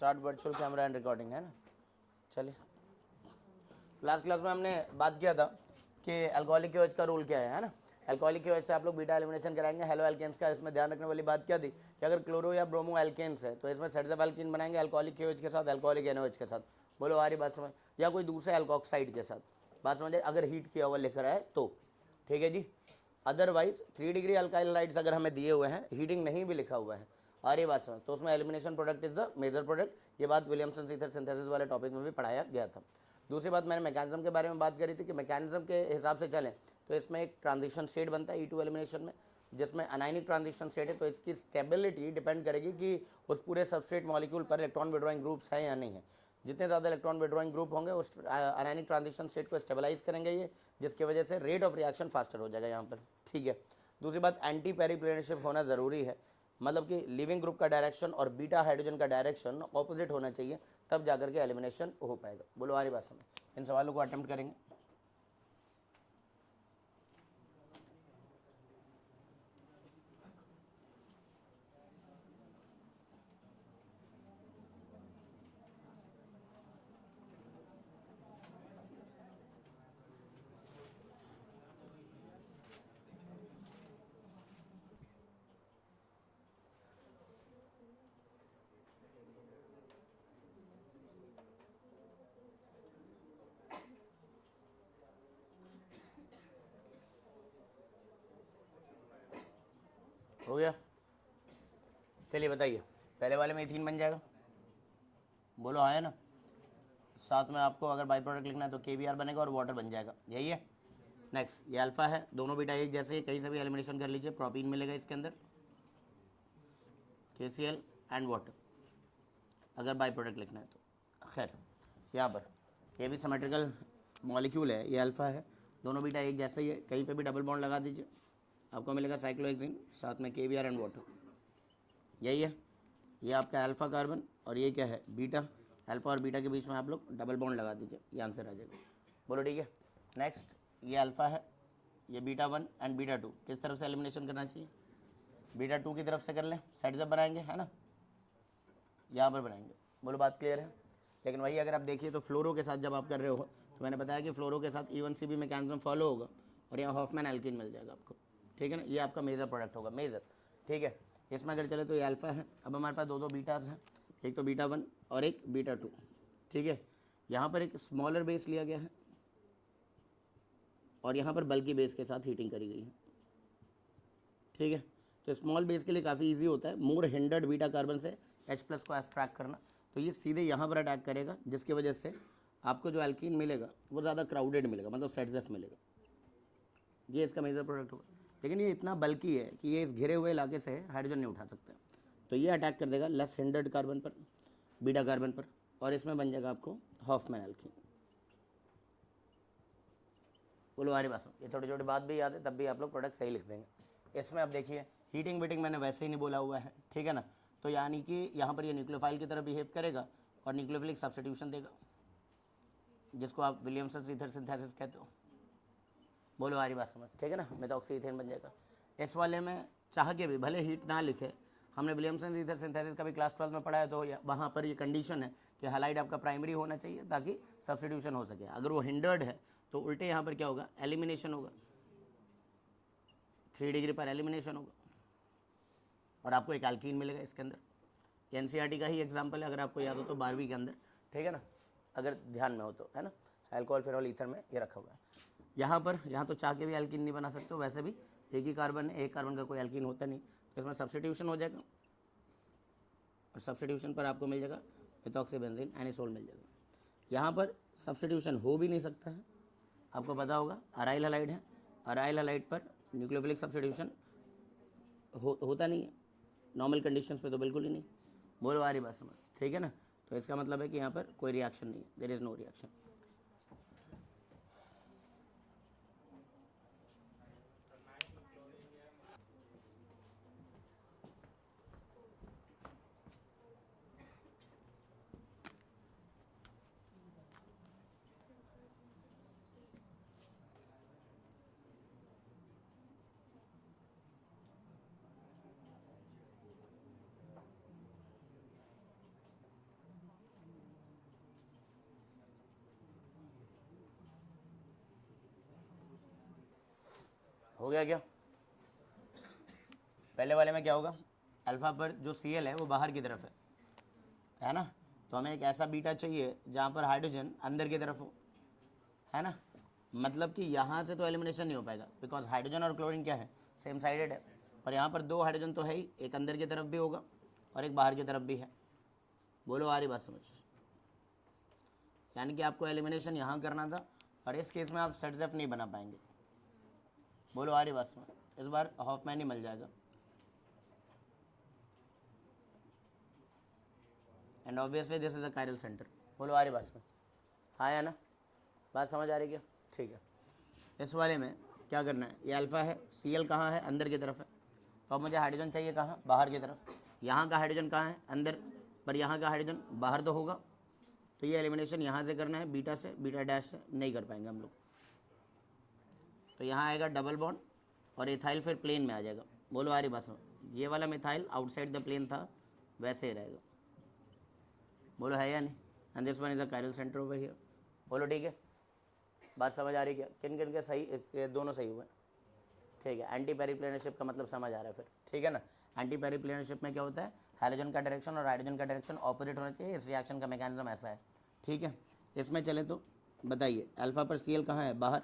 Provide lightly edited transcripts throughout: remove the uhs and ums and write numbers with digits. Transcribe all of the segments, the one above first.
Start virtual camera and recording, है ना। चलिए, लास्ट क्लास में हमने बात किया था कि अल्कोहलिक केओएच का रूल क्या है ना। अल्कोहलिक केओएच से आप लोग बीटा एलिमिनेशन कराएंगे हेलो एल्केन्स का। इसमें ध्यान रखने वाली बात क्या थी कि अगर क्लोरो या ब्रोमो एल्केन्स है तो इसमें सेट्सअप एल्कीन बनाएंगे अल्कोहलिक केओएच के साथ, अल्कोहलिक एनओएच के साथ। बोलो आ रही बात समझ, या कोई दूसरे एल्कोक्साइड के साथ, बात समझे, अगर हीट किया हुआ लिख रहा है तो, ठीक है जी। अदरवाइज 3 डिग्री अल्काइल हाइड्स अगर हमें दिए हुए हैं, हीटिंग नहीं भी लिखा हुआ है, आ रही बात समझ, तो उसमें elimination product is the major product. ये बात विलियमसन ईथर सिंथेसिस वाले टॉपिक में भी पढ़ाया गया था। दूसरी बात मैंने मैकेनिज्म के बारे में बात करी थी कि मैकेनिज्म के हिसाब से चलें तो इसमें एक ट्रांजिशन स्टेट बनता है E2 एलिमिनेशन में, जिसमें अनायनिक ट्रांजिशन स्टेट है। तो इसकी स्टेबिलिटी डिपेंड करेगी कि उस पूरे सबस्ट्रेट मॉलिक्यूल पर इलेक्ट्रॉन विड्रॉइंग ग्रुप्स हैं या नहीं है। जितने ज़्यादा इलेक्ट्रॉन विड्रॉइंग ग्रुप होंगे उस अनायनिक ट्रांजिशन स्टेट को स्टेबलाइज करेंगे ये, जिसकी वजह से रेट ऑफ रिएक्शन फास्टर हो जाएगा यहाँ पर, ठीक है। दूसरी बात, एंटी पेरिप्लेनरशिप होना ज़रूरी है, मतलब कि लिविंग ग्रुप का डायरेक्शन और बीटा हाइड्रोजन का डायरेक्शन ऑपोजिट होना चाहिए, तब जाकर के एलिमिनेशन हो पाएगा। बोलो आ रही बात समझ, इन सवालों को अटेम्प्ट करेंगे। हो गया, चलिए बताइए, पहले वाले में इथीन बन जाएगा, बोलो हाँ है ना। साथ में आपको अगर बाई प्रोडक्ट लिखना है तो KBr बनेगा और वाटर बन जाएगा, यही है। नेक्स्ट, ये अल्फा है, दोनों बीटा एक जैसे ही, कहीं से भी एलिमिनेशन कर लीजिए, प्रोपीन मिलेगा इसके अंदर, KCl एंड वाटर, अगर बाई प्रोडक्ट लिखना है तो। खैर, यहाँ पर ये भी सिमेट्रिकल मॉलिक्यूल है, ये अल्फा है, दोनों बीटा एक जैसे ही है, कहीं पे भी डबल बॉन्ड लगा दीजिए, आपको मिलेगा साइक्लोहेक्सिन, साथ में KBr एंड वाटर, यही है। ये आपका अल्फा कार्बन और ये क्या है बीटा, अल्फा और बीटा के बीच में आप लोग डबल बॉन्ड लगा दीजिए, ये आंसर आ जाएगा। बोलो ठीक है। नेक्स्ट, ये अल्फा है, ये बीटा 1 एंड बीटा 2, किस तरफ से एलिमिनेशन करना चाहिए, बीटा 2 की तरफ से कर लें, सेट जब बनाएंगे है ना, यहाँ पर बनाएंगे। बोलो बात क्लियर है। लेकिन वही अगर आप देखिए तो फ्लोरो के साथ जब आप कर रहे हो तो मैंने बताया कि फ्लोरो के साथ E1CB मैकेनिज्म फॉलो होगा और यहाँ हॉफमैन एल्कीन मिल जाएगा आपको, ठीक है ना। ये आपका मेजर प्रोडक्ट होगा, मेजर, ठीक है। इसमें अगर चले तो ये अल्फा है, अब हमारे पास दो बीटाज हैं, एक तो बीटा 1 और एक बीटा 2, ठीक है। यहाँ पर एक स्मॉलर बेस लिया गया है और यहाँ पर बल्कि बेस के साथ हीटिंग करी गई है, ठीक है। तो स्मॉल बेस के लिए काफ़ी इजी होता है मोर हिंडर्ड बीटा कार्बन से H+ को एक्सट्रैक्ट करना, तो ये सीधे यहाँ पर अटैक करेगा, जिसकी वजह से आपको जो एल्कीन मिलेगा वो ज़्यादा क्राउडेड मिलेगा, मतलब सेट्सएफ मिलेगा, ये इसका मेजर प्रोडक्ट होगा। लेकिन ये इतना बल्कि है कि ये इस घिरे हुए इलाके से हाइड्रोजन नहीं उठा सकते, तो ये अटैक कर देगा लेस हिंडर्ड कार्बन पर, बीटा कार्बन पर, और इसमें बन जाएगा आपको हॉफमैन एल्कीन। बोलो आ रही बात, ये छोटी छोटी बात भी याद है, तब भी आप लोग प्रोडक्ट सही लिख देंगे। इसमें अब देखिए हीटिंग वीटिंग मैंने वैसे ही नहीं बोला हुआ है, ठीक है ना। तो यानी कि यहाँ पर ये न्यूक्लियोफाइल की तरह बिहेव करेगा और न्यूक्लियोफिलिक सब्स्टिट्यूशन देगा, जिसको आप विलियमसन ईथर सिंथेसिस कहते हो। बोलो आ रही बात समझ, ठीक है ना, मेथॉक्सी इथेन बन जाएगा। इस वाले में चाह के भी भले हीट ना लिखे, हमने विलियमसन ईथर सिंथेसिस का भी क्लास 12 में पढ़ाया, तो वहाँ पर ये कंडीशन है कि हैलाइड आपका प्राइमरी होना चाहिए ताकि सब्स्टिट्यूशन हो सके। अगर वो हिंडर्ड है तो उल्टे यहाँ पर क्या होगा, एलिमिनेशन होगा, 3 डिग्री पर एलिमिनेशन होगा और आपको एक एल्कीन मिलेगा इसके अंदर। NCERT का ही एग्जाम्पल है, अगर आपको याद हो तो 12वीं के अंदर, ठीक है ना, अगर ध्यान में हो तो, है ना। अल्कोहल फेनॉल ईथर में ये रखा हुआ है। यहाँ तो चाह के भी एल्कीन नहीं बना सकते, वैसे भी एक ही कार्बन है, एक कार्बन का कोई एल्कीन होता नहीं, तो इसमें सब्स्टिट्यूशन हो जाएगा और सब्स्टिट्यूशन पर आपको मिल जाएगा मेथॉक्सीबेंजीन एनिसोल मिल जाएगा। यहाँ पर सब्स्टिट्यूशन हो भी नहीं सकता है, आपको पता होगा अराइल हैलाइड है, अराइल हैलाइड पर न्यूक्लियोफिलिक सब्स्टिट्यूशन होता नहीं है, नॉर्मल कंडीशंस पे तो बिल्कुल ही नहीं। बोलो आ रही बात समझ, ठीक है ना। तो इसका मतलब है कि यहाँ पर कोई रिएक्शन नहीं है, देयर इज़ नो रिएक्शन। हो गया क्या? पहले वाले में क्या होगा, अल्फा पर जो Cl है वो बाहर की तरफ है ना, तो हमें एक ऐसा बीटा चाहिए जहाँ पर हाइड्रोजन अंदर की तरफ हो, है ना, मतलब कि यहाँ से तो एलिमिनेशन नहीं हो पाएगा बिकॉज हाइड्रोजन और क्लोरीन क्या है, सेम साइडेड है, और यहाँ पर 2 हाइड्रोजन तो है ही, एक अंदर की तरफ भी होगा और एक बाहर की तरफ भी है। बोलो आ रही बात समझ? यानी कि आपको एलिमिनेशन यहाँ करना था और इस केस में आप सेट जेफ नहीं बना पाएंगे। बोलो आ रही बात समझ? इस बार हॉफमैन ही मिल जाएगा। And obviously this is a chiral centre. बोलो आ रही बात समझ? हाँ या ना? बात समझ आ रही क्या? ठीक है। इस वाले में क्या करना है, ये अल्फा है, Cl कहाँ है, अंदर की तरफ है, तो अब मुझे हाइड्रोजन चाहिए कहाँ, बाहर की तरफ। यहाँ का हाइड्रोजन कहाँ है, अंदर, पर यहाँ का हाइड्रोजन बाहर तो होगा, तो ये एलिमिनेशन यहाँ से करना है, बीटा से, बीटा डैश से नहीं कर पाएंगे हम लोग। तो यहाँ आएगा डबल बॉन्ड और इथाइल फिर प्लेन में आ जाएगा। बोलो आ रही बात समझ? ये वाला मिथाइल आउटसाइड द प्लेन था, वैसे ही रहेगा। बोलो है या नहीं? And this one is a chiral centre over here. बोलो ठीक है, बात समझ आ रही क्या? किन किन के सही, दोनों सही हुए? ठीक है। एंटी पेरिप्लेनरशिप का मतलब समझ आ रहा है फिर, ठीक है ना। एंटी पेरिप्लेनरशिप में क्या होता है, हाइड्रोजन का डायरेक्शन और हाइड्रोजन का डायरेक्शन ऑपोजिट होना चाहिए, इस रिएक्शन का मैकेनिज्म ऐसा है, ठीक है। इसमें चले तो बताइए, अल्फा पर Cl कहाँ है, बाहर,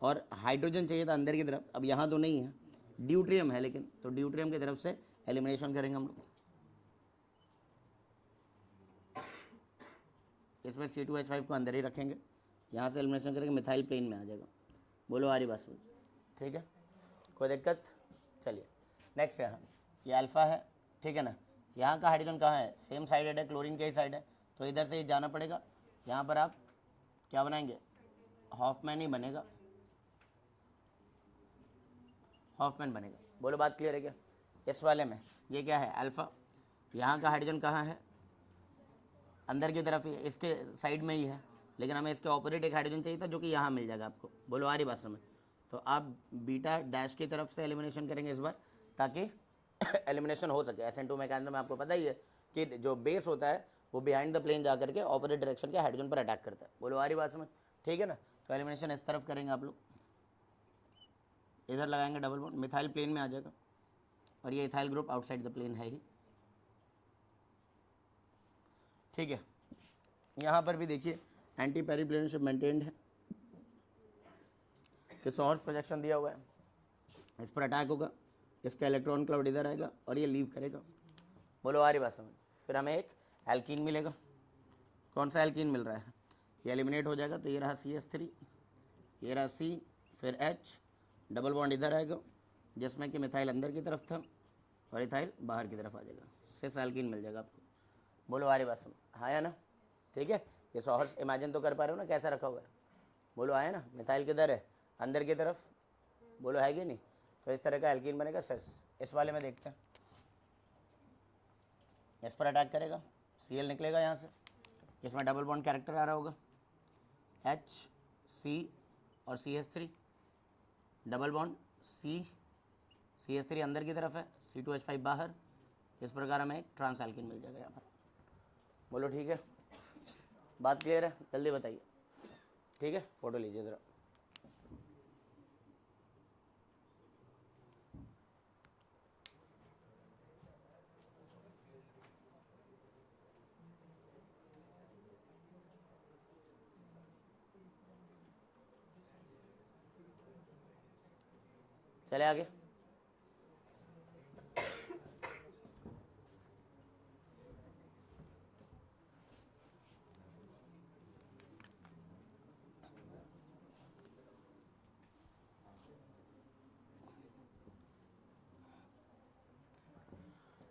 और हाइड्रोजन चाहिए था अंदर की तरफ, अब यहाँ तो नहीं है, ड्यूट्रियम है लेकिन, तो ड्यूट्रियम की तरफ से एलिमिनेशन करेंगे हम लोग। इसमें C2H5 को अंदर ही रखेंगे, यहाँ से एलिमिनेशन करेंगे, मिथाइल प्लेन में आ जाएगा। बोलो आ रही बात समझ? ठीक है, कोई दिक्कत? चलिए नेक्स्ट, यहाँ ये अल्फा है, ठीक है ना, यहाँ का हाइड्रोजन कहाँ है, सेम साइडेड है, क्लोरीन के ही साइड है, तो इधर से ही जाना पड़ेगा। यहाँ पर आप क्या बनाएंगे, हॉफमैन ही बनेगा, हॉफमैन बनेगा। बोलो बात क्लियर है क्या? इस वाले में ये क्या है, अल्फा, यहाँ का हाइड्रोजन कहाँ है, अंदर की तरफ ही, इसके साइड में ही है, लेकिन हमें इसके ऑपोजिट एक हाइड्रोजन चाहिए था जो कि यहाँ मिल जाएगा आपको। बोलो आ रही बात समझ? तो आप बीटा डैश की तरफ से एलिमिनेशन करेंगे इस बार, ताकि एलिमिनेशन हो सके। SN2 मैकेनिज्म में आपको पता ही है कि जो बेस होता है वो बिहाइंड द प्लेन जा करके ऑपोजिट डायरेक्शन के हाइड्रोजन पर अटैक करता है। बोलो आ रही बात समझ? ठीक है ना। तो एलिमिनेशन इस तरफ करेंगे आप लोग, इधर लगाएंगे डबल बॉन्ड, मिथाइल प्लेन में आ जाएगा, और ये ethyl group outside the plane है ही, ठीक है। यहाँ पर भी देखिए एंटी पेरिप्लेनरशिप मेंटेन्ड है, कि सोर्स प्रोजेक्शन दिया हुआ है, इस पर अटैक होगा, इसका इलेक्ट्रॉन क्लाउड इधर आएगा और ये लीव करेगा। बोलो आ रही बात समझ? फिर हमें एक एल्कीन मिलेगा। कौन सा एल्कीन मिल रहा है, ये एलिमिनेट हो जाएगा, तो ये रहा CH3, ये रहा C, फिर H, डबल बॉन्ड इधर आएगा, जिसमें कि मिथाइल अंदर की तरफ था और इथाइल बाहर की तरफ आ जाएगा, सिस एल्कीन मिल जाएगा आपको। बोलो आ रही बात समझ? हाँ या ना? ठीक है। ये सोर्स इमेजिन तो कर पा रहे हो ना कैसा रखा हुआ है? बोलो आया ना, मिथाइल किधर है, अंदर की तरफ। बोलो है कि नहीं? तो इस तरह का एल्कीन बनेगा सिस। इस वाले में देखते हैं, इस पर अटैक करेगा, Cl निकलेगा यहाँ से, इसमें डबल बॉन्ड कैरेक्टर आ रहा होगा, H, C और CH3, double bond C, CH3 अंदर की तरफ है, C2H5 बाहर, इस प्रकार हमें एक ट्रांस एल्कीन मिल जाएगा यहाँ पर। बोलो ठीक है, बात क्लियर है? जल्दी बताइए, ठीक है। फोटो लीजिए ज़रा। चले आगे।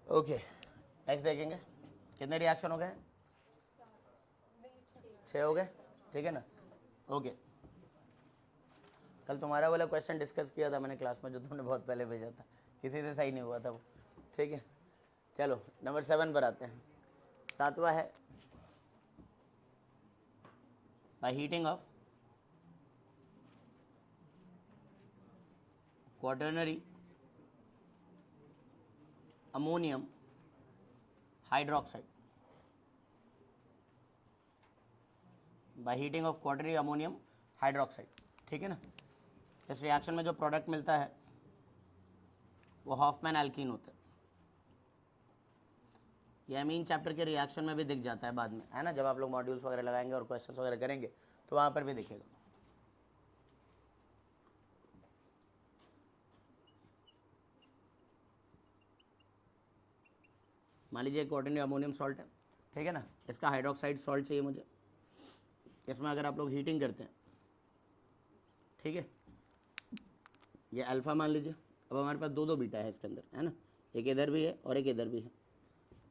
ओके, नेक्स्ट देखेंगे कितने रिएक्शन हो गए? 6 हो गए, ठीक है ना। ओके, कल तुम्हारा वाला क्वेश्चन डिस्कस किया था मैंने क्लास में, जो तुमने बहुत पहले भेजा था, किसी से सही नहीं हुआ था वो, ठीक है। चलो नंबर 7 पर आते हैं। 7वां है by heating of quaternary ammonium hydroxide, by heating of quaternary ammonium hydroxide, ठीक है ना। इस रिएक्शन में जो प्रोडक्ट मिलता है वो हॉफमैन एल्कीन होता है। ये अमीन चैप्टर के रिएक्शन में भी दिख जाता है बाद में, है ना, जब आप लोग मॉड्यूल्स वगैरह लगाएंगे और क्वेश्चंस वगैरह करेंगे तो वहाँ पर भी दिखेगा। मान लीजिए क्वार्टरनी अमोनियम सॉल्ट है, ठीक है ना, इसका हाइड्रोक्साइड सॉल्ट चाहिए मुझे। इसमें अगर आप लोग हीटिंग करते हैं, ठीक है, ये अल्फ़ा मान लीजिए, अब हमारे पास दो बीटा है इसके अंदर, है ना, एक इधर भी है और एक इधर भी है,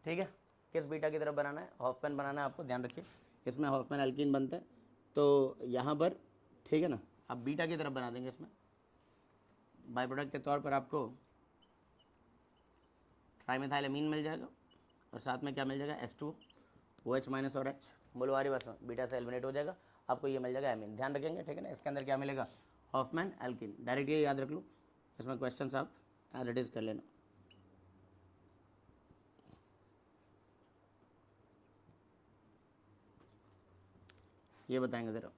ठीक है। किस बीटा की तरफ बनाना है? हॉफमैन बनाना है आपको, ध्यान रखिए। इसमें हॉफमैन एल्कीन बनता है, तो यहाँ पर, ठीक है ना, आप बीटा की तरफ बना देंगे। इसमें बाय प्रोडक्ट के तौर पर आपको ट्राइमेथाइलमीन मिल जाएगा और साथ में क्या मिल जाएगा? H2O, OH माइनस और H, बोलवारी बस बीटा से एलिमिनेट हो जाएगा, आपको ये मिल जाएगा एमीन। ध्यान रखेंगे, ठीक है ना। इसके अंदर क्या मिलेगा? Hoffmann alkene. डायरेक्ट ये याद रख लो, इसमें क्वेश्चन आप एज इट इज़ कर लेना। ये बताएंगे ज़रा।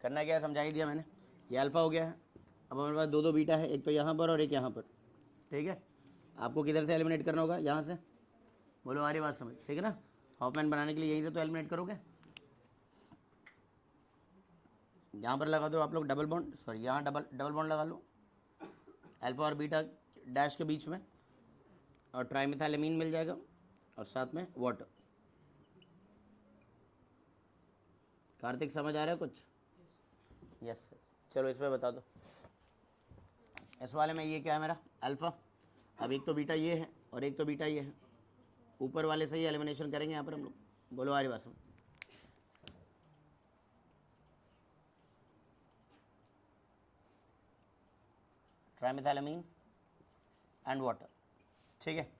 करना क्या है समझा ही दिया मैंने। ये अल्फ़ा हो गया है, अब हमारे पास दो बीटा है, एक तो यहाँ पर और एक यहाँ पर, ठीक है। आपको किधर से एलिमिनेट करना होगा? यहाँ से। बोलो हमारी बात समझ, ठीक है ना। हॉफमैन बनाने के लिए यहीं से तो एलिमिनेट करोगे। यहाँ पर लगा दो आप लोग डबल बॉन्ड, सॉरी यहाँ डबल बॉन्ड लगा लो अल्फ़ा और बीटा डैश के बीच में, और ट्राइमेथाइलमीन मिल जाएगा और साथ में वाटर। कार्तिक समझ आ रहा है कुछ? यस चलो इसमें बता दो। इस वाले में ये क्या है मेरा? अल्फ़ा। अब एक तो बीटा ये है और एक तो बीटा ये है, ऊपर वाले से ही एलिमिनेशन करेंगे यहाँ पर हम लोग। बोलो हमारी बात में। ट्राइमेथाइलमीन एंड वाटर, ठीक है।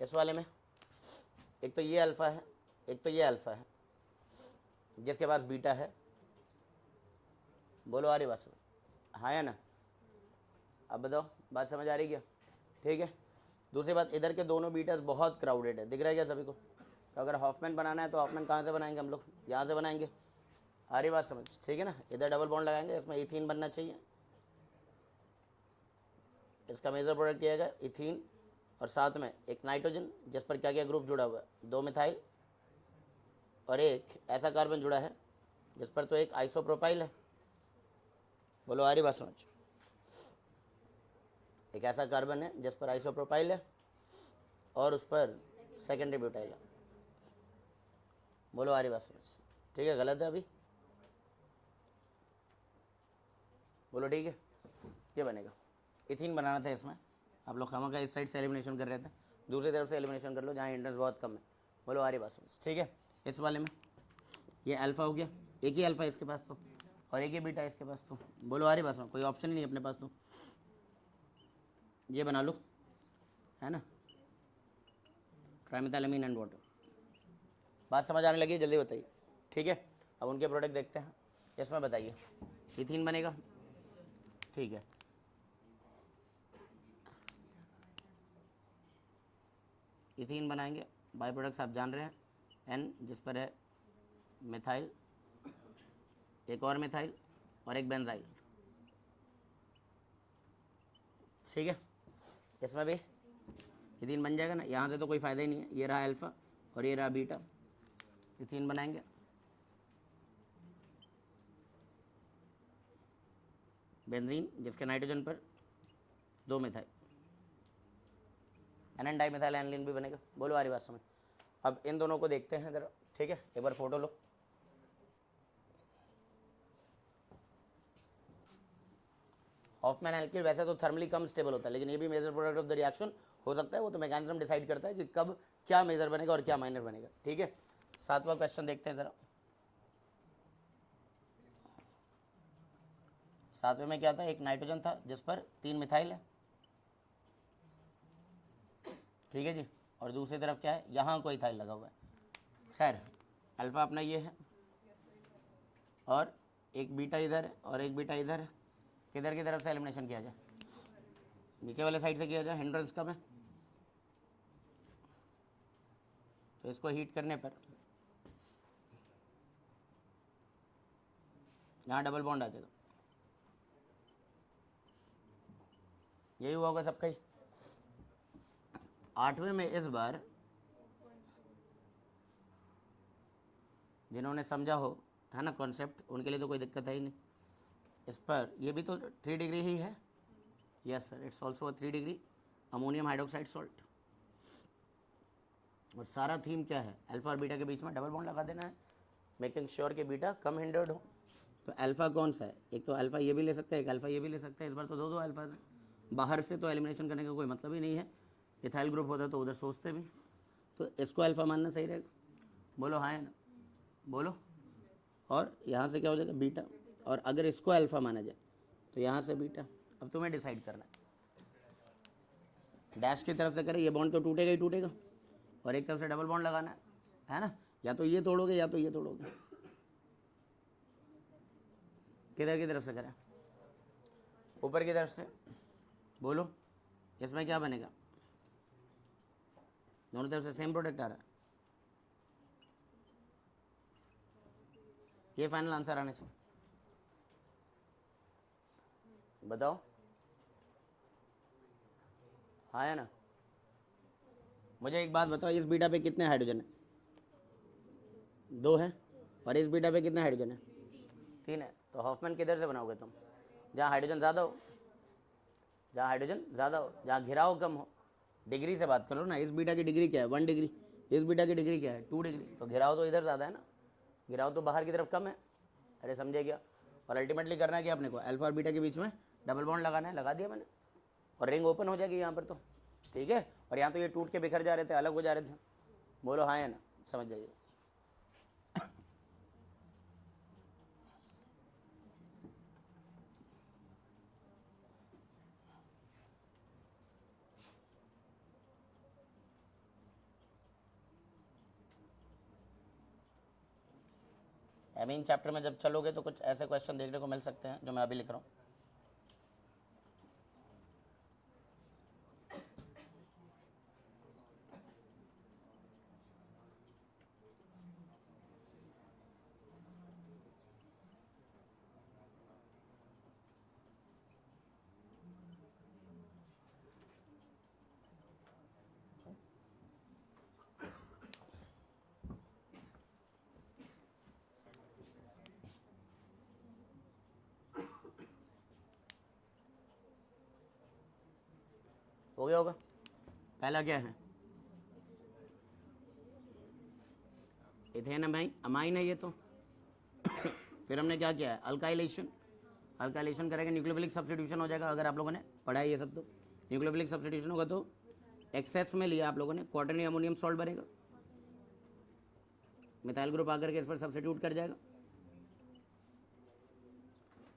इस वाले में एक तो ये अल्फ़ा है, एक तो ये अल्फ़ा है, जिसके पास बीटा है। बोलो आ रही बात समझ, हाँ या ना? अब बताओ बात समझ आ रही क्या? ठीक है। दूसरी बात, इधर के दोनों बीटास बहुत क्राउडेड है, दिख रहा है क्या सभी को? तो अगर हॉफमैन बनाना है तो हॉफमैन कहाँ से बनाएंगे हम लोग? यहाँ से बनाएंगे। आ रही बात समझ, ठीक है ना। इधर डबल बॉन्ड लगाएंगे, इसमें इथीन बनना चाहिए। इसका मेजर प्रोडक्ट किया गया इथीन और साथ में एक नाइट्रोजन, जिस पर क्या क्या ग्रुप जुड़ा हुआ है? दो मिथाइल और एक ऐसा कार्बन जुड़ा है जिस पर तो एक आइसोप्रोपाइल है। बोलो आ रही बात समझ। एक ऐसा कार्बन है जिस पर आइसोप्रोपाइल है और उस पर सेकेंडरी ब्यूटाइल है। बोलो आ रही बात समझ, ठीक है? गलत है अभी? बोलो ठीक है। ये बनेगा, इथीन बनाना था इसमें। आप लोग खामा का इस साइड से एलिमिनेशन कर रहे थे, दूसरी तरफ से एलिमिनेशन कर लो जहाँ इंट्रेंस बहुत कम है। बोलो आ रही बात समझ, ठीक है। इस वाले में ये अल्फ़ा हो गया, एक ही अल्फ़ा इसके पास तो, और एक ही बीटा इसके पास तो। बोलो आ रही बात समझ, कोई ऑप्शन ही नहीं अपने पास तो। ये बना लो, है ना, ट्राइमेथाइलमीन एंड वाटर। बात समझ आने लगी? जल्दी बताइए, ठीक है। अब उनके प्रोडक्ट देखते हैं। इसमें बताइए, इथीन बनेगा, ठीक है। इथीन बनाएंगे, बाई प्रोडक्ट्स आप जान रहे हैं, एन जिस पर है मिथाइल, एक और मिथाइल और एक बेंजाइल, ठीक है। इसमें भी इथीन बन जाएगा ना, यहाँ से तो कोई फ़ायदा ही नहीं है। ये रहा अल्फ़ा और ये रहा बीटा, इथीन बनाएंगे। बेंजीन जिसके नाइट्रोजन पर दो methyl, N N dimethyl aniline भी बनेगा। बोलो आ रही बात समझ। अब इन दोनों को देखते हैं ज़रा, ठीक है, एक बार फोटो लो। हॉफमैन एल्किन वैसे तो थर्मली कम स्टेबल होता है, लेकिन ये भी major product of the reaction हो सकता है। वो तो मैकेनिज्म डिसाइड करता है कि कब क्या मेजर बनेगा और क्या माइनर बनेगा। ठीक है, 7वां क्वेश्चन देखते हैं जरा। 7वें में क्या था, एक नाइट्रोजन था जिस पर 3 मिथाइल है, ठीक है जी, और दूसरी तरफ क्या है, यहाँ कोई इथाइल लगा हुआ है। खैर अल्फा अपना ये है और एक बीटा इधर है और एक बीटा इधर है। किधर की तरफ से एलिमिनेशन किया जाए, नीचे वाले साइड से किया जाए, हिंड्रेंस कम है, तो इसको हीट करने पर यहाँ डबल बॉन्ड आ जाएगा। यही हुआ होगा सबका ही। 8वें में इस बार जिन्होंने समझा हो, है ना, कॉन्सेप्ट, उनके लिए तो कोई दिक्कत है ही नहीं। इस पर ये भी तो 3 डिग्री ही है। Yes sir, it's also 3 degree ammonium hydroxide salt. और सारा थीम क्या है, अल्फा और बीटा के बीच में डबल बॉन्ड लगा देना है, मेकिंग श्योर कि बीटा कम हिंडर्ड हो। तो अल्फा कौन सा है, एक तो अल्फा ये भी ले सकते हैं, एक अल्फा ये भी ले सकते हैं। इस बार तो दो अल्फा है, बाहर से तो एलिमिनेशन करने का कोई मतलब ही नहीं है। इथाइल ग्रुप होता तो उधर सोचते भी, तो इसको अल्फा मानना सही रहेगा। बोलो हाँ है ना, बोलो। और यहाँ से क्या हो जाएगा, बीटा। और अगर इसको अल्फा माना जाए तो यहाँ से बीटा। अब तुम्हें डिसाइड करना है, डैश की तरफ से करें, ये बॉन्ड तो टूटेगा ही टूटेगा, और एक तरफ से डबल बॉन्ड लगाना है ना, या तो ये तोड़ोगे या तो ये तोड़ोगे। किधर की तरफ से करें, ऊपर की तरफ से। बोलो इसमें क्या बनेगा, दोनों तरफ से सेम प्रोडक्ट आ रहा है। ये फाइनल आंसर आने चाहिए, बताओ हाँ है ना। मुझे एक बात बताओ, इस बीटा पे कितने हाइड्रोजन है, 2 है, और इस बीटा पे कितने हाइड्रोजन है, 3 है। तो हॉफमैन किधर से बनाओगे तुम, जहाँ हाइड्रोजन ज़्यादा हो, जहाँ हाइड्रोजन ज़्यादा हो, जहाँ घिराव कम हो। डिग्री से बात करो ना, इस बीटा की डिग्री क्या है, 1 डिग्री, इस बीटा की डिग्री क्या है, 2 डिग्री, तो घिराव तो इधर ज़्यादा है ना, घिराव तो बाहर की तरफ कम है। अरे समझे क्या। और अल्टीमेटली करना है कि अपने को अल्फा और बीटा के बीच में डबल बॉन्ड लगाना है, लगा दिया मैंने, और रिंग ओपन हो जाएगी यहाँ पर तो, ठीक है। और यहाँ तो ये टूट के बिखर जा रहे थे, अलग हो जा रहे थे। बोलो हाँ है ना, समझ जाइए। एमीन चैप्टर में जब चलोगे तो कुछ ऐसे क्वेश्चन देखने को मिल सकते हैं जो मैं अभी लिख रहा हूँ। हो गया होगा। पहला क्या है, इथेन भाई अमाइन है ये तो। फिर हमने क्या किया है, अल्काइलेशन। अल्काइलेशन करेंगे, न्यूक्लियोफिलिक सब्स्टिट्यूशन हो जाएगा। अगर आप लोगों ने पढ़ा है ये सब तो न्यूक्लियोफिलिक सब्स्टिट्यूशन होगा तो एक्सेस में लिया आप लोगों ने, क्वाटरनी अमोनियम सॉल्ट बनेगा, मिथाइल ग्रुप आकर के इस पर सब्स्टिट्यूट कर जाएगा,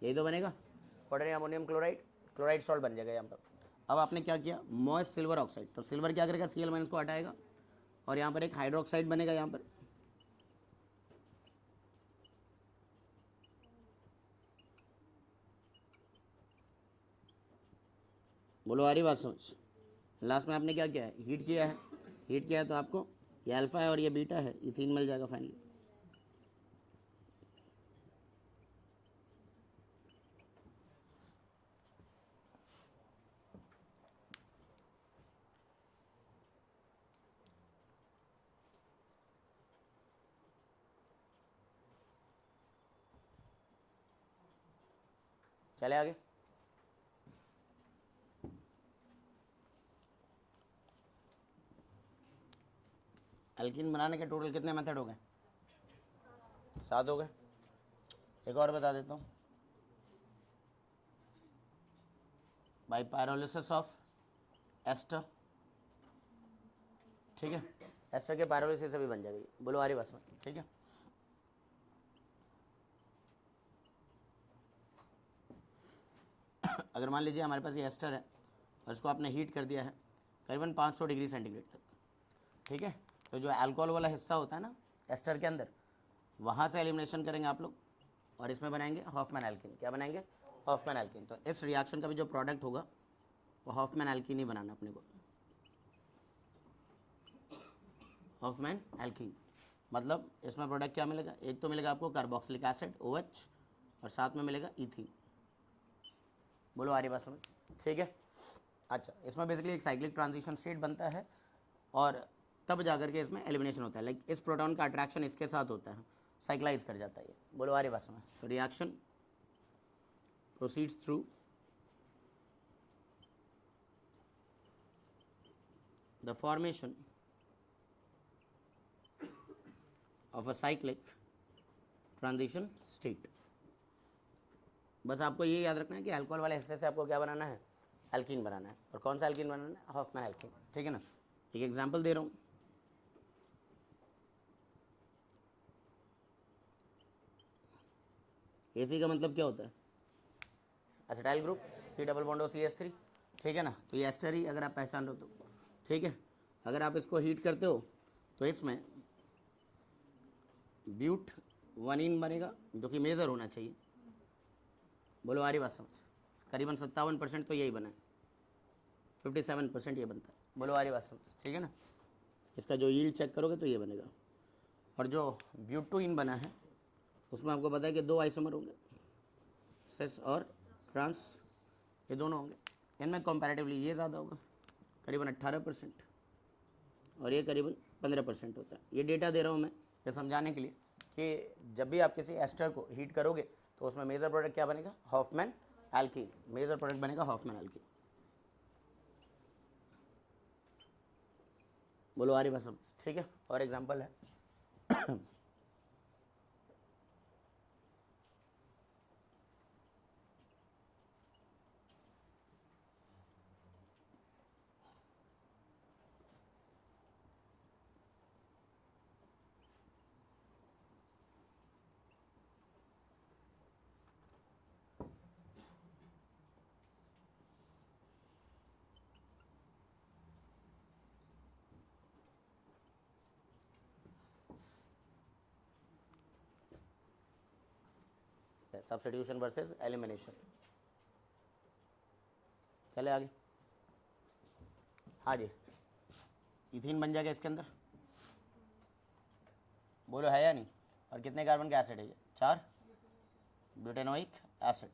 यही तो बनेगा, क्वाटरनी अमोनियम क्लोराइड, क्लोराइड सॉल्ट बन जाएगा यहाँ पर। अब आपने क्या किया, मॉइस्ट सिल्वर ऑक्साइड, तो सिल्वर क्या करेगा, Cl माइनस को हटाएगा, और यहाँ पर एक हाइड्रोक्साइड बनेगा यहाँ पर। बोलो आ रही बात समझ। लास्ट में आपने क्या किया है, हीट किया है, हीट किया है तो आपको ये अल्फा है और ये बीटा है, इथीन मिल जाएगा फाइनली। चले आगे। अल्कीन बनाने के टोटल कितने मेथड हो गए, 7 हो गए। एक और बता देता हूँ, बाई पायरोलिसिस ऑफ एस्टर, ठीक है, एस्टर के पायरोलिसिस से भी बन जाएगी। बोलो आ रही बात में, ठीक है। अगर मान लीजिए हमारे पास ये एस्टर है और इसको आपने हीट कर दिया है करीबन 500 डिग्री सेंटीग्रेड तक, ठीक है, तो जो अल्कोहल वाला हिस्सा होता है ना एस्टर के अंदर, वहाँ से एलिमिनेशन करेंगे आप लोग और इसमें बनाएंगे हॉफमैन एल्कीन। क्या बनाएंगे? Hofmann alkene. तो इस रिएक्शन का भी जो प्रोडक्ट होगा वो हॉफमैन एल्कीन ही बनाना अपने को, हॉफमैन एल्कीन। मतलब इसमें प्रोडक्ट क्या मिलेगा? एक तो मिलेगा आपको कार्बोक्सिलिक एसिड OH और साथ में मिलेगा ईथीन। बोलो आ रही बात समझ, ठीक है। अच्छा, इसमें बेसिकली एक साइक्लिक ट्रांजिशन स्टेट बनता है और तब जाकर के इसमें एलिमिनेशन होता है। लाइक इस प्रोटॉन का अट्रैक्शन इसके साथ होता है, साइक्लाइज कर जाता है ये। बोलो आ रही बात समझ। तो reaction proceeds through the formation of a cyclic transition state. बस आपको ये याद रखना है कि अल्कोहल वाले हिस्से से आपको क्या बनाना है? एल्कीन बनाना है। और कौन सा एल्कीन बनाना है? हॉफमैन एल्कीन, ठीक है ना। एक एग्जांपल दे रहा हूँ, AC का मतलब क्या होता है? Acetyl group, C double bond CH3, ठीक है ना। तो ये एस्टर ही अगर आप पहचान रहे हो तो, ठीक है। अगर आप इसको हीट करते हो तो इसमें ब्यूट वनीन बनेगा जो कि मेजर होना चाहिए। बोलो आ रही बात समझ। करीबन 57% तो यही बना है, 57% ये बनता है। बोलो आ रही बात समझ, ठीक है ना। इसका जो यील्ड चेक करोगे तो ये बनेगा। और जो ब्यूटोइन बना है उसमें आपको पता है कि 2 आइसोमर होंगे, सेस और ट्रांस, ये दोनों होंगे। इनमें कंपैरेटिवली ये ज़्यादा होगा, करीबन 18% और ये करीबन 15% होता है। ये डेटा दे रहा हूँ मैं ये समझाने के लिए कि जब भी आप किसी एस्टर को हीट करोगे तो उसमें मेजर प्रोडक्ट क्या बनेगा? Hofmann alkene. मेजर प्रोडक्ट बनेगा हॉफमैन एल्कीन। बोलो आ रही बात समझ, ठीक है। और एग्जांपल है सब्स्टिट्यूशन वर्सेस एलिमिनेशन। चले आगे। हाँ जी, इथीन बन जाएगा इसके अंदर। बोलो है या नहीं? और कितने कार्बन का एसिड है ये? 4 ब्यूटेनोइक एसिड।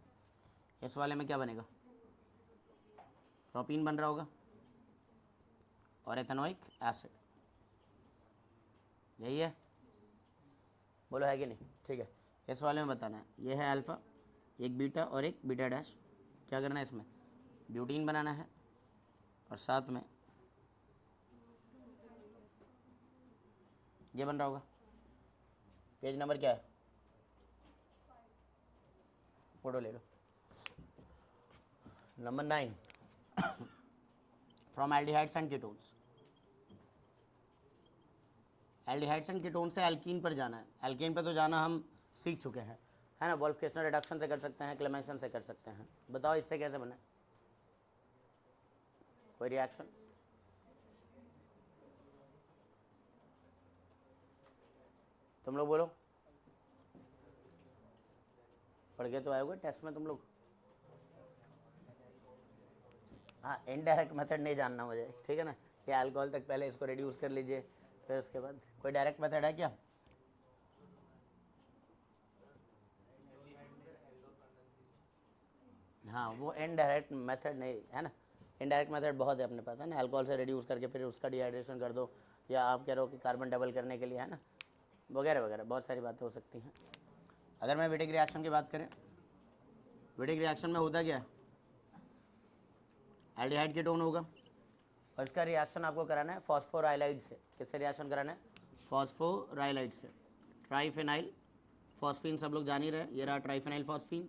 इस वाले में क्या बनेगा? प्रोपीन बन रहा होगा और एथेनोइक एसिड, यही है। बोलो है कि नहीं? ठीक है। इस वाले में बताना है, ये है अल्फ़ा, एक बीटा और एक बीटा डैश। क्या करना है इसमें? ब्यूटीन बनाना है और साथ में ये बन रहा होगा। पेज नंबर क्या है? फोटो ले लो। Number 9 from aldehydes and ketones. Aldehydes and ketone से एल्कीन पर जाना है। एल्कीन पर तो जाना हम सीख चुके हैं, है ना। वोल्फ-केस्टर रिडक्शन से कर सकते हैं, क्लेमेंसन से कर सकते हैं। बताओ इससे कैसे बना? कोई रिएक्शन? तुम लोग बोलो, पढ़ के तो आए होगे टेस्ट में तुम लोग। हाँ, इनडायरेक्ट मेथड नहीं जानना मुझे, ठीक है ना। ये अल्कोहल तक पहले इसको रिड्यूस कर लीजिए, फिर उसके बाद कोई डायरेक्ट मेथड है क्या? हाँ, वो इनडायरेक्ट मेथड नहीं है ना। इनडायरेक्ट मेथड बहुत है अपने पास, है ना। अल्कोहल से रिड्यूस करके फिर उसका डिहाइड्रेशन कर दो, या आप कह रहे हो कि कार्बन डबल करने के लिए, है ना, वगैरह वगैरह बहुत सारी बातें हो सकती हैं। अगर मैं विटिक रिएक्शन की बात करें, विटिक रिएक्शन में होता क्या है? एल्डिहाइड कीटोन होगा और इसका रिएक्शन आपको कराना है फॉस्फोराइलाइड से। किससे रिएक्शन कराना है? फॉस्फोराइलाइड से। ट्राइफेनाइल फॉस्फीन सब लोग जान ही रहे, ये रहा ट्राइफेनाइल फॉस्फीन,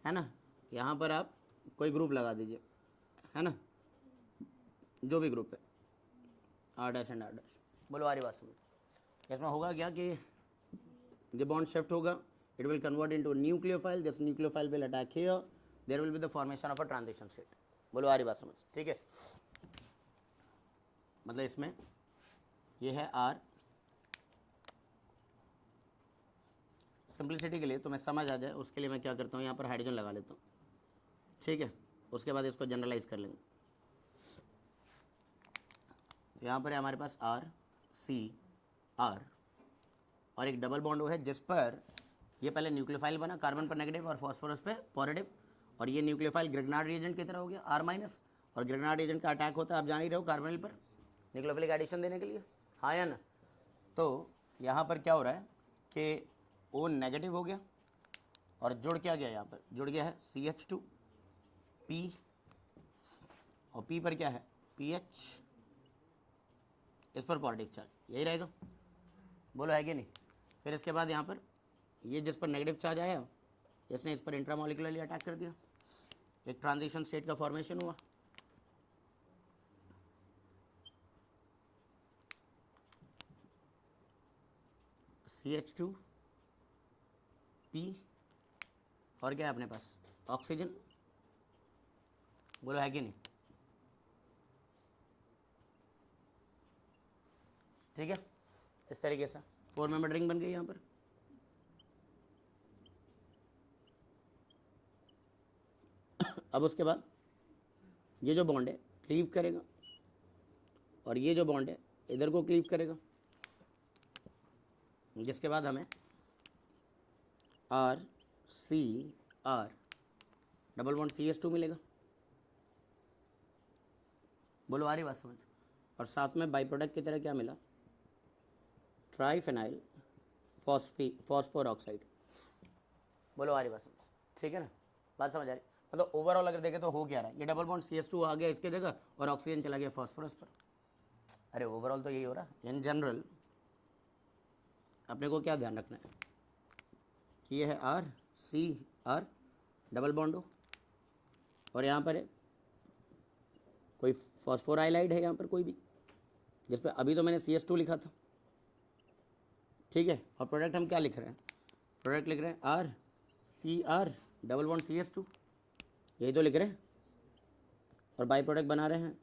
है ना। यहाँ पर आप कोई ग्रुप लगा दीजिए, है ना, जो भी ग्रुप है, R dash and R dash. बोलो आ रही बात समझ। इसमें होगा क्या कि the bond shift होगा, it will convert into nucleophile, this nucleophile will attack here, there will be the formation of a transition state। बोलो आ रही बात समझ, ठीक है। मतलब इसमें ये है R, सिंप्लिसिटी के लिए तो मैं समझ आ जाए उसके लिए मैं क्या करता हूँ, यहाँ पर हाइड्रोजन लगा लेता हूँ, ठीक है। उसके बाद इसको जनरलाइज कर लेंगे। तो यहाँ पर है हमारे पास R C R और एक डबल बॉन्ड है जिस पर ये पहले न्यूक्लियोफाइल बना, कार्बन पर नेगेटिव और फॉस्फोरस पे पॉजिटिव, और ये न्यूक्लियोफाइल ग्रेगनार्ड रिएजेंट की तरह हो गया R माइनस, और ग्रेगनार्ड रिएजेंट का अटैक होता है, आप जान ही रहे हो, कार्बोनिल पर न्यूक्लियोफिलिक एडिशन देने के लिए, हाँ या ना। तो यहाँ पर क्या हो रहा है कि O नेगेटिव हो गया और जुड़ क्या गया, यहाँ पर जुड़ गया है CH2 P, और P पर क्या है PH, इस पर पॉजिटिव चार्ज, यही रहेगा। बोलो है कि नहीं। फिर इसके बाद यहाँ पर ये जिस पर नेगेटिव चार्ज आया, इसने इस पर इंट्रामोलिकुलरली अटैक कर दिया, एक ट्रांजिशन स्टेट का फॉर्मेशन हुआ। CH2 P और क्या है अपने पास ऑक्सीजन। बोलो है कि नहीं, ठीक है। इस तरीके से 4 मेंबर रिंग बन गई यहाँ पर। अब उसके बाद ये जो बॉन्ड है क्लीव करेगा और ये जो बॉन्ड है इधर को क्लीव करेगा, जिसके बाद हमें R C R double bond CH2 मिलेगा। बोलो आ रही बात समझ। और साथ में बाई प्रोडक्ट की तरह क्या मिला, ट्राइफेनाइल फॉस्फोर ऑक्साइड। बोलो आ रही बात समझ, ठीक है ना, बात समझ आ रही। मतलब ओवरऑल अगर देखें तो हो क्या रहा है, ये डबल बॉन्ड CH2 आ गया इसके जगह और ऑक्सीजन चला गया फॉस्फोरस पर। अरे ओवरऑल तो यही हो रहा है। इन जनरल अपने को क्या ध्यान रखना है कि ये है R C R double bond हो, और यहाँ पर है कोई फॉस्फोराइलाइड है यहाँ पर कोई भी, जिस पर अभी तो मैंने CH2 लिखा था, ठीक है। और प्रोडक्ट हम क्या लिख रहे हैं, प्रोडक्ट लिख रहे हैं R C R double bond CH2, यही तो लिख रहे हैं। और बाई प्रोडक्ट बना रहे हैं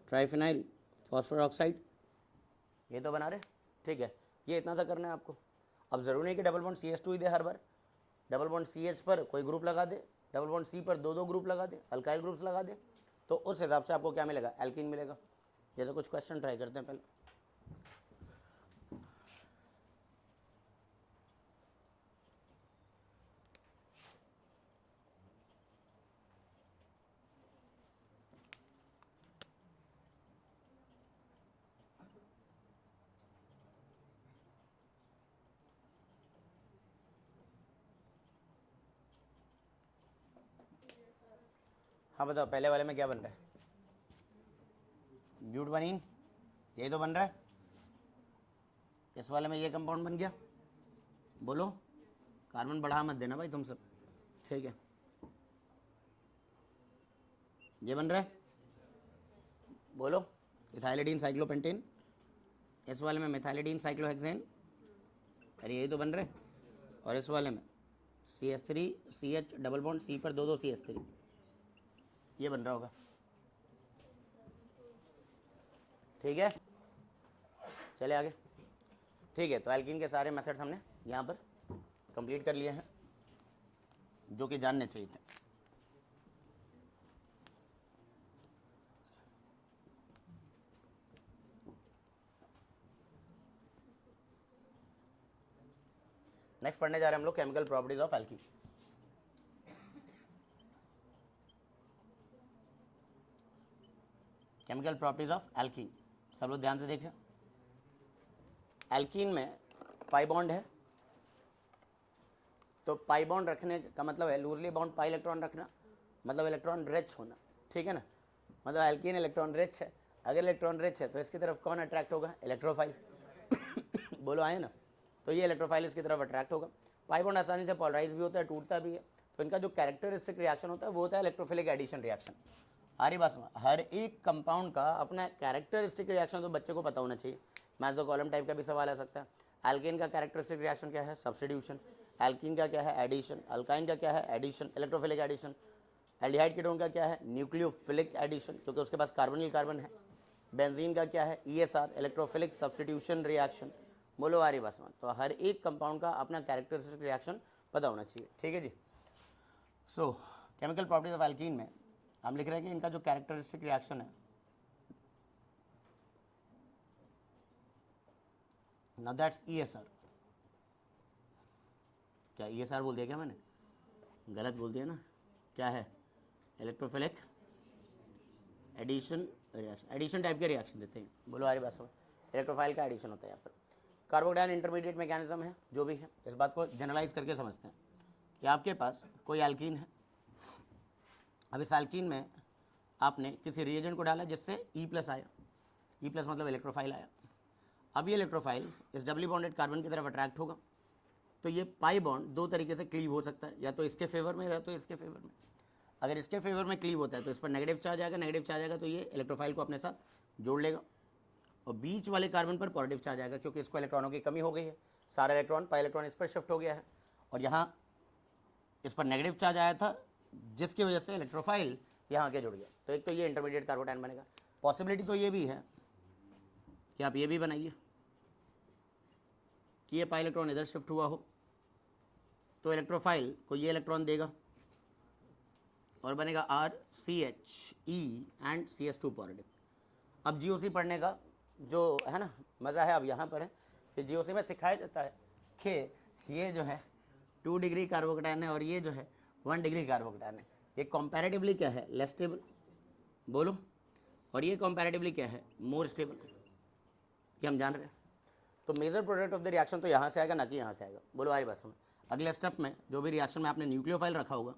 ट्राइफेनाइल फॉस्फोर ऑक्साइड, ये तो बना रहे, ठीक है। ये इतना सा करना है आपको। अब ज़रूरी नहीं कि डबल बॉन्ड CH2 ही दे हर बार, डबल बॉन्ड CH पर कोई ग्रुप लगा दे, डबल बॉन्ड C पर दो ग्रुप लगा दे, अल्काइल ग्रुप्स लगा दे, तो उस हिसाब से आपको क्या मिलेगा, एल्कीन मिलेगा। जैसे कुछ क्वेश्चन ट्राई करते हैं पहले। हाँ बताओ, पहले वाले में क्या बन रहा है, ब्यूटवनीन, यही तो बन रहा है। इस वाले में ये कंपाउंड बन गया। बोलो, कार्बन बढ़ा मत देना भाई तुम सब, ठीक है। ये बन रहा है, बोलो, इथाइलिडीन साइक्लोपेंटेन। इस वाले में मिथाइलिडीन साइक्लोहेक्सेन, अरे यही तो बन रहा है। और इस वाले में CH3 CH double bond C पर दो CH3, ये बन रहा होगा, ठीक है। चले आगे, ठीक है। तो एल्कीन के सारे मेथड्स हमने यहाँ पर कंप्लीट कर लिए हैं जो कि जानने चाहिए थे। नेक्स्ट पढ़ने जा रहे हैं हम लोग chemical properties of alkene. Chemical properties of alkene, सब लोग ध्यान से देखें। एल्कीन में पाई बॉन्ड है, तो पाई बॉन्ड रखने का मतलब है लूजली बाउंड पाई इलेक्ट्रॉन रखना, मतलब इलेक्ट्रॉन रिच होना, ठीक है ना। मतलब एल्कीन इलेक्ट्रॉन रिच है, अगर इलेक्ट्रॉन रिच है तो इसकी तरफ कौन अट्रैक्ट होगा, इलेक्ट्रोफाइल। बोलो आए ना, तो ये इलेक्ट्रोफाइल इसकी तरफ अट्रैक्ट होगा। पाई बॉन्ड आसानी से पोलराइज भी होता है, टूटता भी है, तो इनका जो कैरेक्टरिस्टिक रिएक्शन होता है वो होता है इलेक्ट्रोफिलिक एडिशन रिएक्शन। हमारी बात सुनो, हर एक कंपाउंड का अपना कैरेक्टरिस्टिक रिएक्शन तो बच्चे को पता होना चाहिए। मैच द कॉलम टाइप का भी सवाल आ सकता है। एल्केन का कैरेक्टरिस्टिक रिएक्शन क्या है? सब्स्टिट्यूशन। एल्कीन का क्या है? एडिशन। अल्काइन का क्या है? Addition, electrophilic addition. Aldehyde ketone का क्या है? न्यूक्लियोफिलिक एडिशन, क्योंकि उसके पास कार्बोनिल कार्बन है। बेंजीन का क्या है? ESR, electrophilic substitution reaction. बोलो आ रही बात समझ? तो हर एक कंपाउंड का अपना कैरेक्टरिस्टिक रिएक्शन पता होना चाहिए, ठीक है जी। So chemical properties of alkene में हम लिख रहे हैं कि इनका जो कैरेक्टरिस्टिक रिएक्शन है, नाउ दैट्स ESR। क्या ESR बोल दिया क्या मैंने? गलत बोल दिया ना? क्या है? Electrophilic addition reaction, addition type के रिएक्शन देते हैं। बोलो आ रही बात समझ? इलेक्ट्रोफाइल का एडिशन होता है यहाँ पर। कार्बोकैटायन इंटरमीडिएट मैकेनिज्म है, जो भी है इस बात को जनरलाइज करके समझते हैं कि आपके पास कोई एल्कीन है। अब इस एल्कीन में आपने किसी रिएजेंट को डाला जिससे E+ आया, E+ मतलब इलेक्ट्रोफाइल आया। अब ये इलेक्ट्रोफाइल इस डबली बॉन्डेड कार्बन की तरफ अट्रैक्ट होगा, तो ये पाई बॉन्ड दो तरीके से क्लीव हो सकता है, या तो इसके फेवर में या तो इसके फेवर में। अगर इसके फेवर में क्लीव होता है तो इस पर नेगेटिव चार्ज आएगा, नेगेटिव चार्ज आएगा तो ये इलेक्ट्रोफाइल को अपने साथ जोड़ लेगा, और बीच वाले कार्बन पर पॉजिटिव चार्ज आएगा, क्योंकि इसको इलेक्ट्रॉनों की कमी हो गई है, सारा इलेक्ट्रॉन पाई इलेक्ट्रॉन इस पर शिफ्ट हो गया है, और यहाँ इस पर नेगेटिव चार्ज आया था जिसकी वजह से इलेक्ट्रोफाइल यहाँ के जुड़ गया। तो एक तो ये इंटरमीडिएट कार्बोकैटायन बनेगा। पॉसिबिलिटी तो ये भी है कि आप ये भी बनाइए कि ये पाई इलेक्ट्रॉन इधर शिफ्ट हुआ हो, तो इलेक्ट्रोफाइल को ये इलेक्ट्रॉन देगा और बनेगा RCHE एंड CS2 पॉजिटिव। अब GOC पढ़ने का जो है ना मज़ा है अब यहाँ पर है कि GOC में सिखाया जाता है कि ये जो है 2 डिग्री कार्बोकैटायन है और ये जो है 1 डिग्री कार्बोकैटायन है। ये कंपैरेटिवली क्या है? लेस स्टेबल, बोलो। और ये कंपैरेटिवली क्या है? मोर स्टेबल, ये हम जान रहे हैं। तो major product of the reaction तो यहाँ से आएगा, ना कि यहाँ से आएगा। बोलो आ रही बात समझ? अगले स्टेप में जो भी रिएक्शन में आपने न्यूक्लियोफाइल रखा होगा,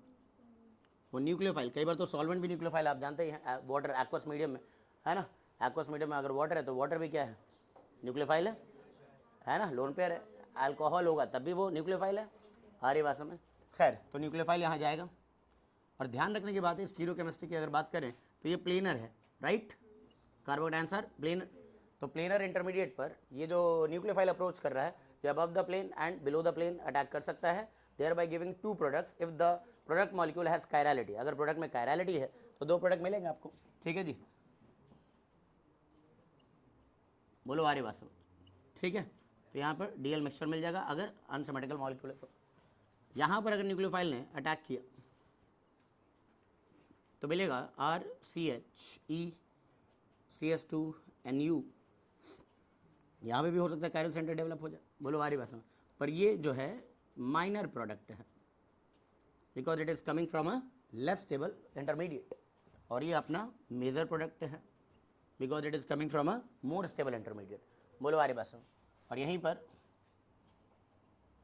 वो न्यूक्लियोफाइल, कई बार तो सॉल्वेंट भी न्यूक्लियोफाइल आप जानते ही हैं, वाटर एक्वस मीडियम में है ना। एक्वस मीडियम में अगर वाटर है तो वाटर भी क्या है? न्यूक्लियोफाइल है ना। लोन पेयर है, अल्कोहल होगा तब भी वो न्यूक्लियोफाइल है। आ रही बात समझ? खैर, तो न्यूक्लियोफाइल यहाँ जाएगा। और ध्यान रखने की बात है, स्टीरियोकेमिस्ट्री की अगर बात करें तो ये प्लेनर है, राइट। कार्बोकैटायन सर प्लेनर, तो प्लेनर इंटरमीडिएट पर ये जो न्यूक्लियोफाइल अप्रोच कर रहा है, ये above the plane and below the plane attack कर सकता है, thereby giving 2 products if the product molecule has chirality. अगर प्रोडक्ट में कायरलिटी है तो 2 प्रोडक्ट मिलेंगे आपको, ठीक है जी। बोलो आ रही बात सब? ठीक है, तो यहाँ पर DL मिक्सचर मिल जाएगा अगर अनसिमेट्रिकल मॉलिक्यूल है तो। यहाँ पर अगर न्यूक्लियोफाइल ने अटैक किया तो मिलेगा RCHE CS2 NU। यहाँ पे भी हो सकता है कायरल सेंटर डेवलप हो जाए। बोलो आ रही बात समझ? पर ये जो है माइनर प्रोडक्ट है, because it is coming from a less stable intermediate, और ये अपना मेजर प्रोडक्ट है because it is coming from a more stable intermediate. बोलो आ रही बात समझ? और यहीं पर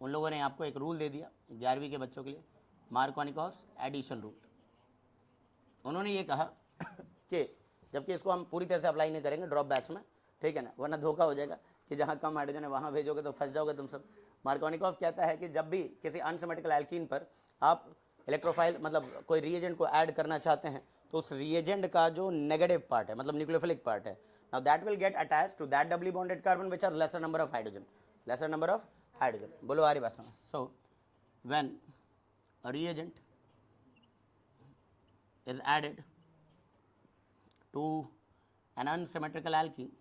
उन लोगों ने आपको एक रूल दे दिया 11वीं के बच्चों के लिए, मार्कोनिकॉस एडिशन रूल। उन्होंने ये कहा कि जबकि इसको हम पूरी तरह से अप्लाई नहीं करेंगे ड्रॉप बैच में, ठीक है ना, वरना धोखा हो जाएगा कि जहाँ कम हाइड्रोजन है वहाँ भेजोगे तो फंस जाओगे तुम सब। मार्कोनिकॉफ कहता है कि जब भी किसी अनसिमेट्रिकल एल्कीन पर आप इलेक्ट्रोफाइल मतलब कोई रिएजेंट को ऐड करना चाहते हैं तो उस रिएजेंट का जो नेगेटिव पार्ट है मतलब न्यूक्लियोफिलिक पार्ट है, now that will get attached to that doubly bonded carbon which has lesser number of hydrogen, lesser number of hydrogen. बोलो आ रही बात समझ? So when a reagent is added to an unsymmetrical alkene,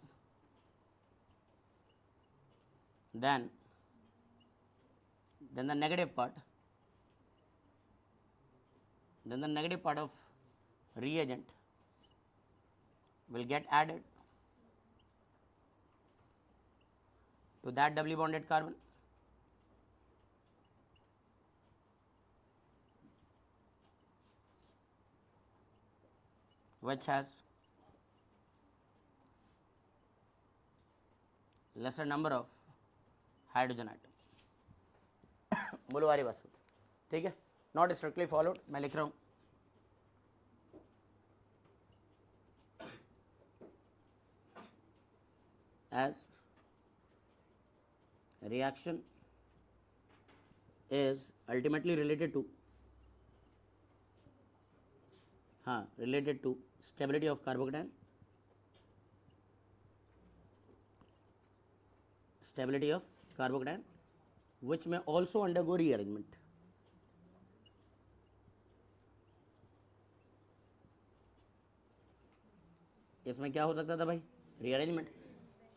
then the negative part of reagent will get added to that doubly bonded carbon, which has lesser number of hydrogen atom. बोलो आ रही बात? ठीक है, not strictly followed, मैं लिख रहा हूँ। As reaction is ultimately related to, हाँ, related to stability of carbocation, stability of carbocation, which may also undergo rearrangement. इसमें क्या हो सकता था भाई? रीअरेंजमेंट.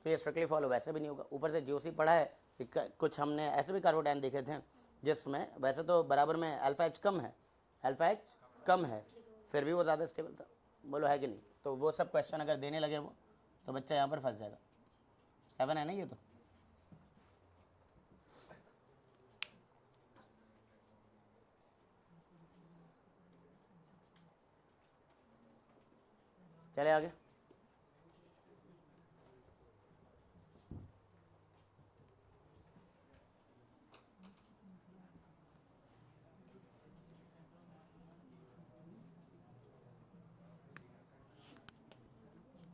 तो ये स्ट्रिक्टली फॉलो वैसे भी नहीं होगा. ऊपर से जीओसी पढ़ा है कि कुछ हमने ऐसे भी कार्बोटाइन देखे थे जिसमें वैसे तो बराबर में अल्फा एच कम है, अल्फा एच कम है, फिर भी वो ज़्यादा स्टेबल था. बोलो है कि नहीं? तो वो सब क्वेश्चन अगर देने लगे वो, तो बच्चा यहाँ पर फंस जाएगा. 7 है ना ये तो. चले आगे.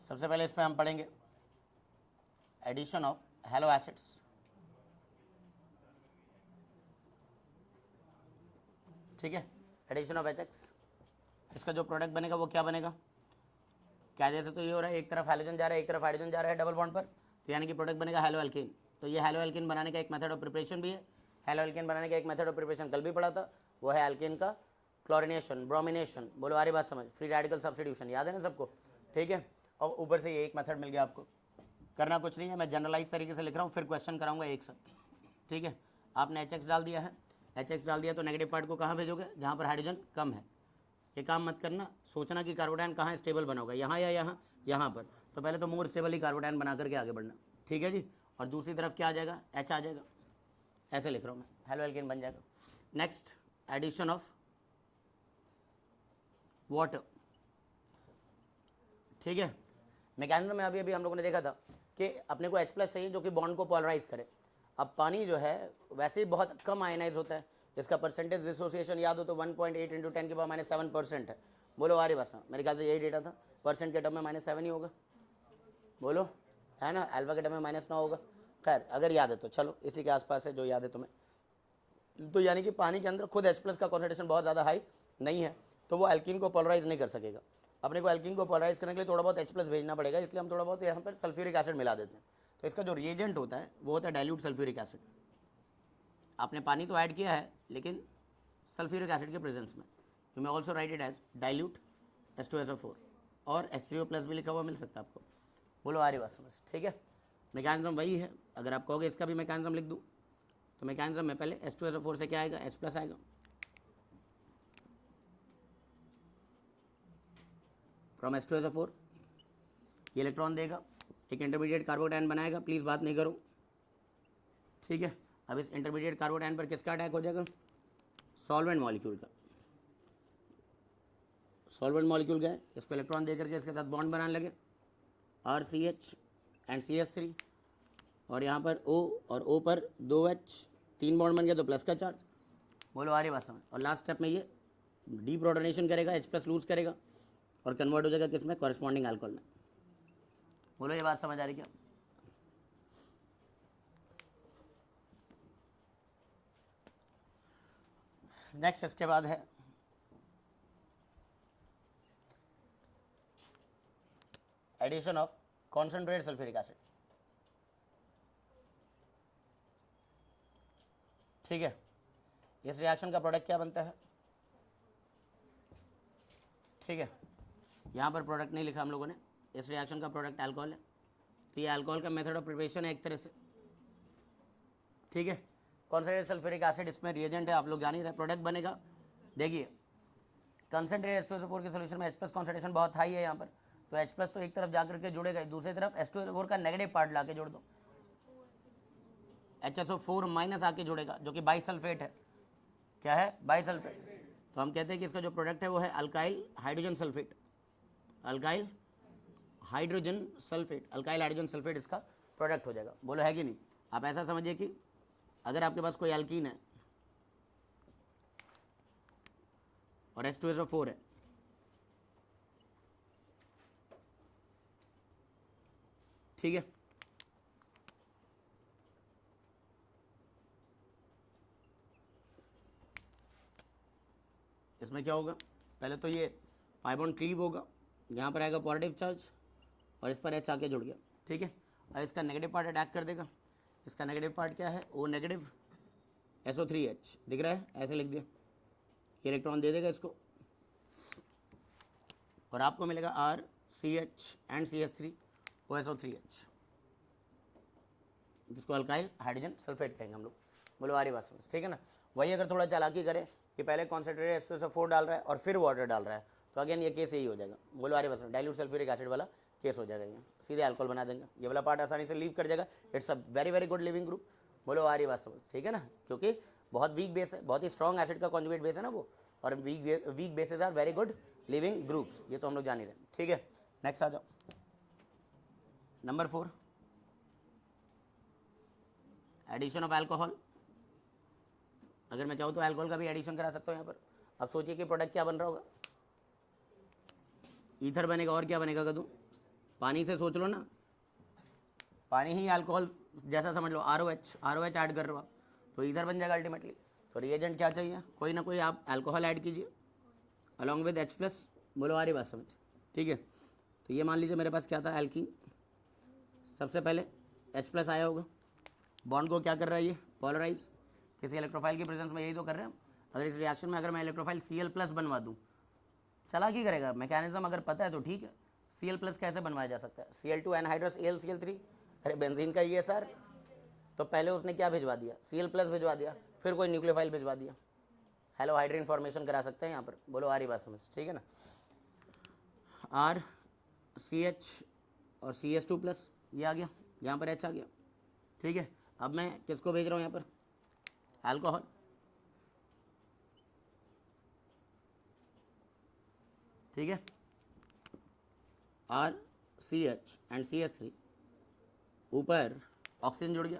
सबसे पहले इसमें हम पढ़ेंगे एडिशन ऑफ हैलो एसिड्स. ठीक है, एडिशन ऑफ एचएक्स. इसका जो प्रोडक्ट बनेगा वो क्या बनेगा? क्या जैसे तो ये हो रहा है, एक तरफ हाइड्रोजन जा रहा है, एक तरफ हाइड्रोजन जा रहा है डबल बॉन्ड पर, तो यानी कि प्रोडक्ट बनेगा हैलो एल्कीन. तो ये हैलो एल्कीन बनाने का एक मेथड ऑफ प्रिपरेशन भी है. हैलो एल्कीन बनाने का एक मेथड ऑफ प्रिपरेशन कल भी पढ़ा था, वो है एल्कीन का क्लोरिनेशन, ब्रोमिनेशन. बोलो आ रही बात समझ? Free radical substitution. याद है ना सबको? ठीक है. और ऊपर से ये एक मेथड मिल गया आपको. करना कुछ नहीं है, मैं जनरलाइज तरीके से लिख रहा हूँ, फिर क्वेश्चन कराऊंगा एक साथ. ठीक है. आपने एच डाल दिया है, एच डाल दिया तो नेगेटिव पार्ट को कहाँ भेजोगे? जहाँ पर हाइड्रोजन कम है. ये काम मत करना, सोचना कि कार्बोटाइन कहाँ स्टेबल बना होगा, यहाँ या यहाँ, यहाँ पर. तो पहले तो मोर स्टेबल ही कार्बोटाइन बना करके आगे बढ़ना. ठीक है जी. और दूसरी तरफ क्या आ जाएगा? एच आ जाएगा. ऐसे लिख रहा हूँ मैं, हेलो एल्केन बन जाएगा. Next, addition of water. ठीक है. मैकेनिज्म में अभी हम लोगों ने देखा था कि अपने को H+ चाहिए जो कि बॉन्ड को पोलराइज करे. अब पानी जो है वैसे ही बहुत कम आयनाइज होता है, इसका परसेंटेज डिसोसिएशन याद हो तो 1.8 × 10⁻⁷% है. बोलो आ रही बस? मेरे ख्याल से यही डेटा था. परसेंट के टर्म में -7 ही होगा. बोलो है ना? अल्फा के टर्म में -9 होगा. खैर अगर याद है तो चलो इसी के आसपास है जो याद है तुम्हें. तो यानी कि पानी के अंदर खुद H+ का कॉन्सेंट्रेशन बहुत ज़्यादा हाई नहीं है, तो वो एल्कीन को पोलराइज नहीं कर सकेगा. अपने को एल्कीन को पोलराइज करने के लिए थोड़ा बहुत H+ भेजना पड़ेगा, इसलिए हम थोड़ा बहुत यहाँ पर सल्फ्यूरिक एसिड मिला देते हैं. तो इसका जो रिएजेंट होता है वो होता है डाइल्यूट सल्फ्यूरिक एसिड. आपने पानी तो ऐड किया है लेकिन सल्फ्यूरिक एसिड के प्रेजेंस में. You may also write it as dilute H2SO4 और H3O+ भी लिखा हुआ मिल सकता है आपको. बोलो आ रही बात समझ? ठीक है. मैकेनिज्म वही है. अगर आप कहोगे इसका भी मैकेनिज्म लिख दूँ तो मैकेनिज्म में पहले H2SO4 से क्या आएगा? H+ आएगा. फ्रॉम H2SO4 ये इलेक्ट्रॉन देगा, एक इंटरमीडिएट कार्बोटाइन बनाएगा. प्लीज़ बात नहीं करो. ठीक है. अब इस इंटरमीडिएट कार्बोटाइन पर किसका अटैक हो जाएगा? सॉल्वेंट मॉलिक्यूल का. सॉल्वेंट मॉलिक्यूल गए, इसको इलेक्ट्रॉन दे करके इसके साथ बॉन्ड बनाने लगे, RCH एंड CH3, और यहाँ पर O और O पर 2H, 3 बॉन्ड बन गया तो प्लस का चार्ज. बोलो आ रही बात समझ? और लास्ट स्टेप में ये डीप्रोटोनेशन करेगा, H+ लूज करेगा और कन्वर्ट हो जाएगा किसमें? कॉरेस्पॉन्डिंग अल्कोहल में. बोलो ये बात समझ आ रही क्या? नेक्स्ट इसके बाद है addition of concentrated sulphuric acid. ठीक है. इस रिएक्शन का प्रोडक्ट क्या बनता है? ठीक है. यहाँ पर प्रोडक्ट नहीं लिखा हम लोगों ने. इस रिएक्शन का प्रोडक्ट अल्कोहल है, तो ये अल्कोहल का मेथड ऑफ प्रिपरेशन है एक तरह से. ठीक है. कॉन्सेंट्रेटेड सल्फ्यूरिक एसिड इसमें रिएजेंट है, आप लोग जान ही रहे. प्रोडक्ट बनेगा. देखिए कंसनट्रेटेड H2SO4 के सोल्यूशन में H+ कॉन्सेंट्रेशन बहुत हाई है यहाँ पर, तो H+ तो एक तरफ जाकर के जुड़ेगा, दूसरी तरफ H2SO4 का नेगेटिव पार्ट ला के जोड़ दो, HSO4- आके जुड़ेगा जो कि बाइसल्फेट है. क्या है? बाइसल्फेट. तो हम कहते हैं कि इसका जो प्रोडक्ट है वो है alkyl hydrogen sulphate. Alkyl hydrogen sulphate, alkyl hydrogen sulphate इसका प्रोडक्ट हो जाएगा. बोलो है कि नहीं? आप ऐसा समझिए कि अगर आपके पास कोई एल्कीन है और H2SO4 है, ठीक है, इसमें क्या होगा, पहले तो ये पाई बॉन्ड क्लीव होगा, यहाँ पर आएगा पॉजिटिव चार्ज और इस पर एच आके जुड़ गया, ठीक है। और इसका नेगेटिव पार्ट अटैक कर देगा, इसका नेगेटिव पार्ट क्या है, ओ नेगेटिव SO3H दिख रहा है, ऐसे लिख दिया, ये इलेक्ट्रॉन दे देगा इसको और आपको मिलेगा RCH एंड CH3 OSO3H, जिसको अल्काइल हाइड्रोजन सल्फेट कहेंगे हम लोग। बोलो आ रही बात समझ, ठीक है ना। वही अगर थोड़ा चालाकी करें कि पहले कॉन्सेंट्रेटेड H2SO4 डाल रहा है और फिर वाटर डाल रहा है, तो अगेन ये केस यही हो जाएगा। बोलो आ रही बात समझ, डाइल्यूट सल्फ्यूरिक एसिड वाला केस हो जाएगा, ये सीधे अल्कोहल बना देंगे, ये वाला पार्ट आसानी से लीव कर जाएगा। It's a very very good leaving group. बोलो आ रही बात समझ, ठीक है ना, क्योंकि बहुत वीक बेस है, बहुत ही स्ट्रॉन्ग एसिड का कॉन्जुगेट बेस है ना वो, और weak bases are very good leaving groups, ये तो हम लोग जान ही रहे हैं, ठीक है। नेक्स्ट आ जाओ, नंबर 4, एडिशन ऑफ अल्कोहल। अगर मैं चाहूँ तो अल्कोहल का भी एडिशन करा सकता हूँ यहाँ पर। अब सोचिए कि प्रोडक्ट क्या बन रहा होगा, ईथर बनेगा और क्या बनेगा कदू, पानी से सोच लो ना, पानी ही अल्कोहल जैसा समझ लो, ROH ऐड कर रहे हो आप, तो ईथर बन जाएगा अल्टीमेटली। तो रिएजेंट क्या चाहिए, कोई ना कोई आप अल्कोहल ऐड कीजिए अलॉन्ग विद H+। बोलो आ रही बात समझ, ठीक है। तो ये मान लीजिए मेरे पास क्या था, एल्कीन, सबसे पहले H+ आया होगा, बॉन्ड को क्या कर रहा है ये, पोलराइज, किसी इलेक्ट्रोफाइल की प्रेजेंस में यही तो कर रहे हैं। अगर इस रिएक्शन में अगर मैं इलेक्ट्रोफाइल Cl+ बनवा दूँ, चालाकी करेगा, मैकेनिज्म अगर पता है तो ठीक है। Cl+ कैसे बनवाया जा सकता है, Cl2 एनहाइड्रस AlCl3, अरे बेंजीन का ये सर, तो पहले उसने क्या भिजवा दिया, Cl+ भिजवा दिया, फिर कोई न्यूक्लियोफाइल भिजवा दिया, हेलो हाइड्रोजन फॉर्मेशन करा सकते हैं यहाँ पर। बोलो आ रही बात समझ, ठीक है ना। RCH और CH2+, ये आ गया, यहाँ पर H आ गया, ठीक है। अब मैं किसको भेज रहा हूँ यहाँ पर, अल्कोहल, ठीक है। RCH एंड CH3, ऊपर ऑक्सीजन जुड़ गया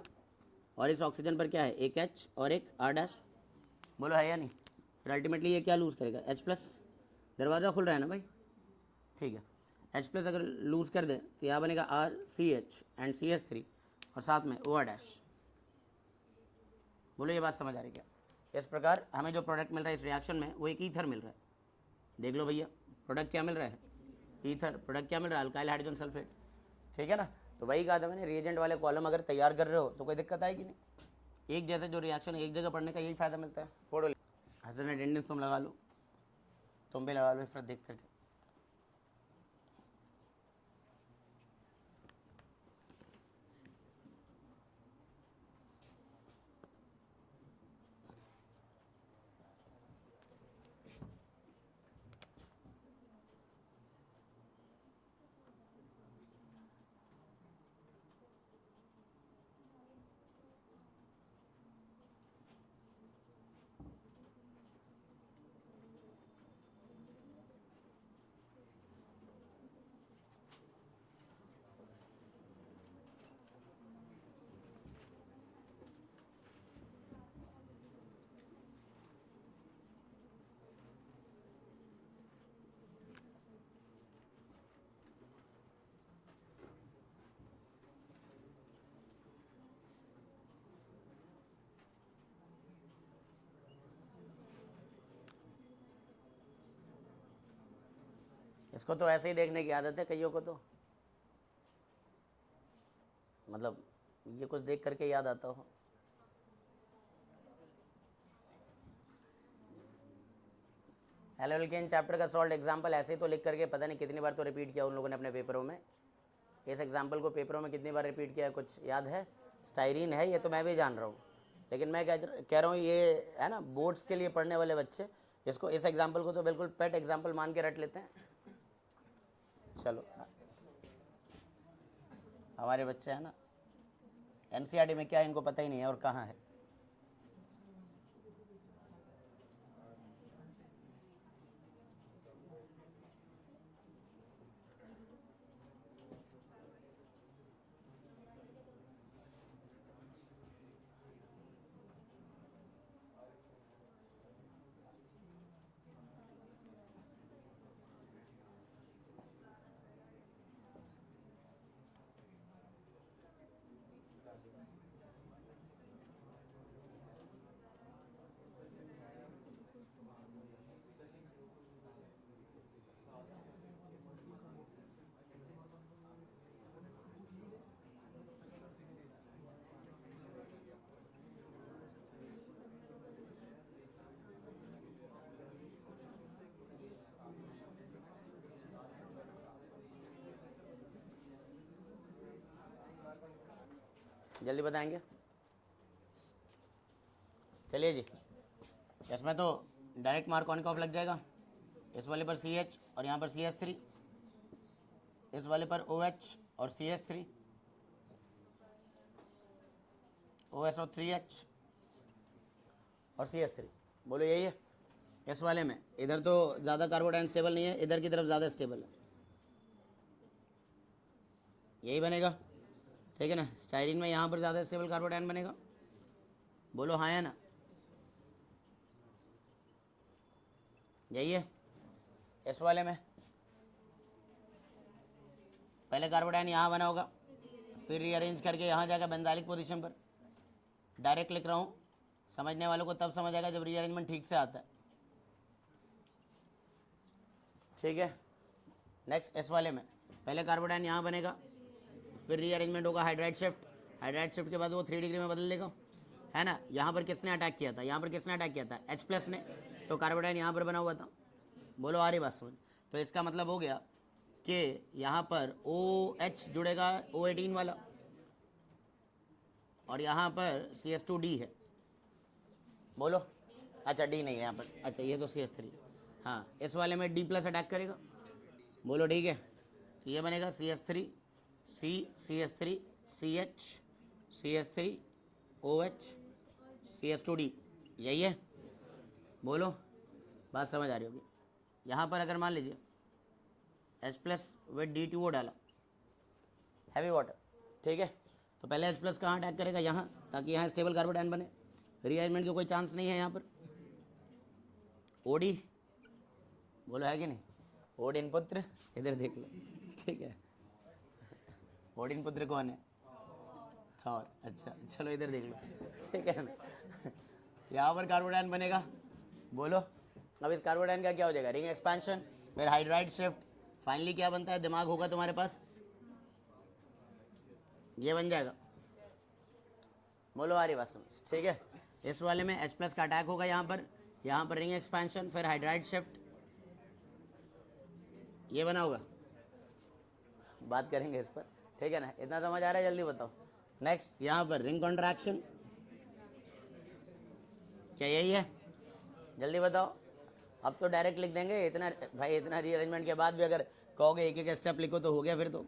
और इस ऑक्सीजन पर क्या है, एक H और एक R'। बोलो है या नहीं, फिर अल्टीमेटली ये क्या लूज़ करेगा, H+, दरवाज़ा खुल रहा है ना भाई, ठीक है। H+ अगर लूज़ कर दे तो यहाँ बनेगा RCH एंड CH3 और साथ में OR'। बोलो ये बात समझ आ रही क्या। इस प्रकार हमें जो प्रोडक्ट मिल रहा है इस रिएक्शन में वो एक ईथर मिल रहा है, देख लो भैया, प्रोडक्ट क्या मिल रहा है, ईथर, प्रोडक्ट क्या मिल रहा है, अल्काइल हाइड्रोजन सल्फेट, ठीक है ना। तो वही कहा था मैंने, रिएजेंट वाले कॉलम अगर तैयार कर रहे हो तो कोई दिक्कत आएगी नहीं, एक जैसे जो रिएक्शन एक जगह पढ़ने का यही फायदा मिलता है। फोटो हसन अटेंडेंस तुम लगा लो, तुम भी लगा लो फिर देख करके। इसको तो ऐसे ही देखने की आदत है कईयों को, तो मतलब ये कुछ देख करके याद आता हो। एल्केन चैप्टर का सॉल्ट एग्जाम्पल ऐसे ही तो लिख करके पता नहीं कितनी बार तो रिपीट किया उन लोगों ने अपने पेपरों में। इस एग्जाम्पल को पेपरों में कितनी बार रिपीट किया, कुछ याद है। स्टाइरीन है, ये तो मैं भी जान रहा हूँ, लेकिन मैं कह रहा हूँ ये है ना बोर्ड्स के लिए पढ़ने वाले बच्चे, इसको इस एग्जाम्पल को तो बिल्कुल पेट एग्जाम्पल मान के रट लेते हैं। चलो हमारे बच्चे हैं ना, एनसीईआरटी में क्या है इनको पता ही नहीं है और कहाँ है। जल्दी बताएंगे। चलिए जी, इसमें तो डायरेक्ट मार्कोनिक ऑफ लग जाएगा। इस वाले पर CH और यहाँ पर CH3, इस वाले पर OH और CH3, OSO3H और CH3। बोलो यही है। इस वाले में इधर तो ज़्यादा कार्बोडाइन स्टेबल नहीं है, इधर की तरफ ज़्यादा स्टेबल है, यही बनेगा। ठीक है ना। स्टाइरिन में यहाँ पर ज़्यादा स्टेबल कार्बोडाइन बनेगा। बोलो हाँ या ना। यही है। इस वाले में पहले कार्बोडाइन यहाँ बना होगा, फिर रीअरेंज करके यहाँ जाकर बेंजाइलिक पोजीशन पर। डायरेक्ट लिख रहा हूँ, समझने वालों को तब समझ आएगा जब रीअरेंजमेंट ठीक से आता है। ठीक है। नेक्स्ट इस वाले में पहले कार्बोडाइन यहाँ बनेगा, फिर रीअरेंजमेंट होगा हाइड्राइड शिफ्ट। हाइड्राइड शिफ्ट के बाद वो 3 डिग्री में बदल लेगा, है ना। यहाँ पर किसने अटैक किया था, यहाँ पर किसने अटैक किया था, H+ ने। तो कार्बोडाइन यहाँ पर बना हुआ था। बोलो आ रही बात समझ। तो इसका मतलब हो गया कि यहाँ पर OH जुड़ेगा O18 वाला, और यहाँ पर CH2D है। बोलो अच्छा D नहीं है यहाँ पर, अच्छा ये तो CH3। हाँ, इस वाले में D+ अटैक करेगा। बोलो ठीक है। तो ये बनेगा CH3 C CH3 CH CH3 OH CH2D, यही है। बोलो बात समझ आ रही होगी। यहाँ पर अगर मान लीजिए H+ विद D2O डाला, हैवी वाटर, ठीक है। तो पहले H+ कहाँ अटैक करेगा, यहाँ, ताकि यहाँ स्टेबल कार्बोडाइन बने। रीअरेंजमेंट की कोई चांस नहीं है यहाँ पर। OD, बोलो है कि नहीं। ओडिन पुत्र, इधर देख लो, ठीक है। ओडिन पुत्र कौन है, थॉर। अच्छा चलो इधर देख लो, ठीक है ना। यहाँ पर कार्बोडाइन बनेगा। बोलो अब इस कार्बोडाइन का क्या हो जाएगा, रिंग एक्सपेंशन, फिर हाइड्राइड शिफ्ट, फाइनली क्या बनता है, दिमाग होगा तुम्हारे पास, ये बन जाएगा। बोलो आ रही बात समझ। ठीक है। इस वाले में H+ का अटैक होगा यहाँ पर रिंग एक्सपेंशन, फिर हाइड्राइड शिफ्ट, ये बना होगा। बात करेंगे इस पर, ठीक है ना। इतना समझ आ रहा है, जल्दी बताओ। नेक्स्ट यहाँ पर रिंग कॉन्ट्रैक्शन, क्या यही है, जल्दी बताओ। अब तो डायरेक्ट लिख देंगे, इतना भाई, इतना रीअरेंजमेंट के बाद भी अगर कहोगे एक एक स्टेप लिखो तो हो गया फिर तो।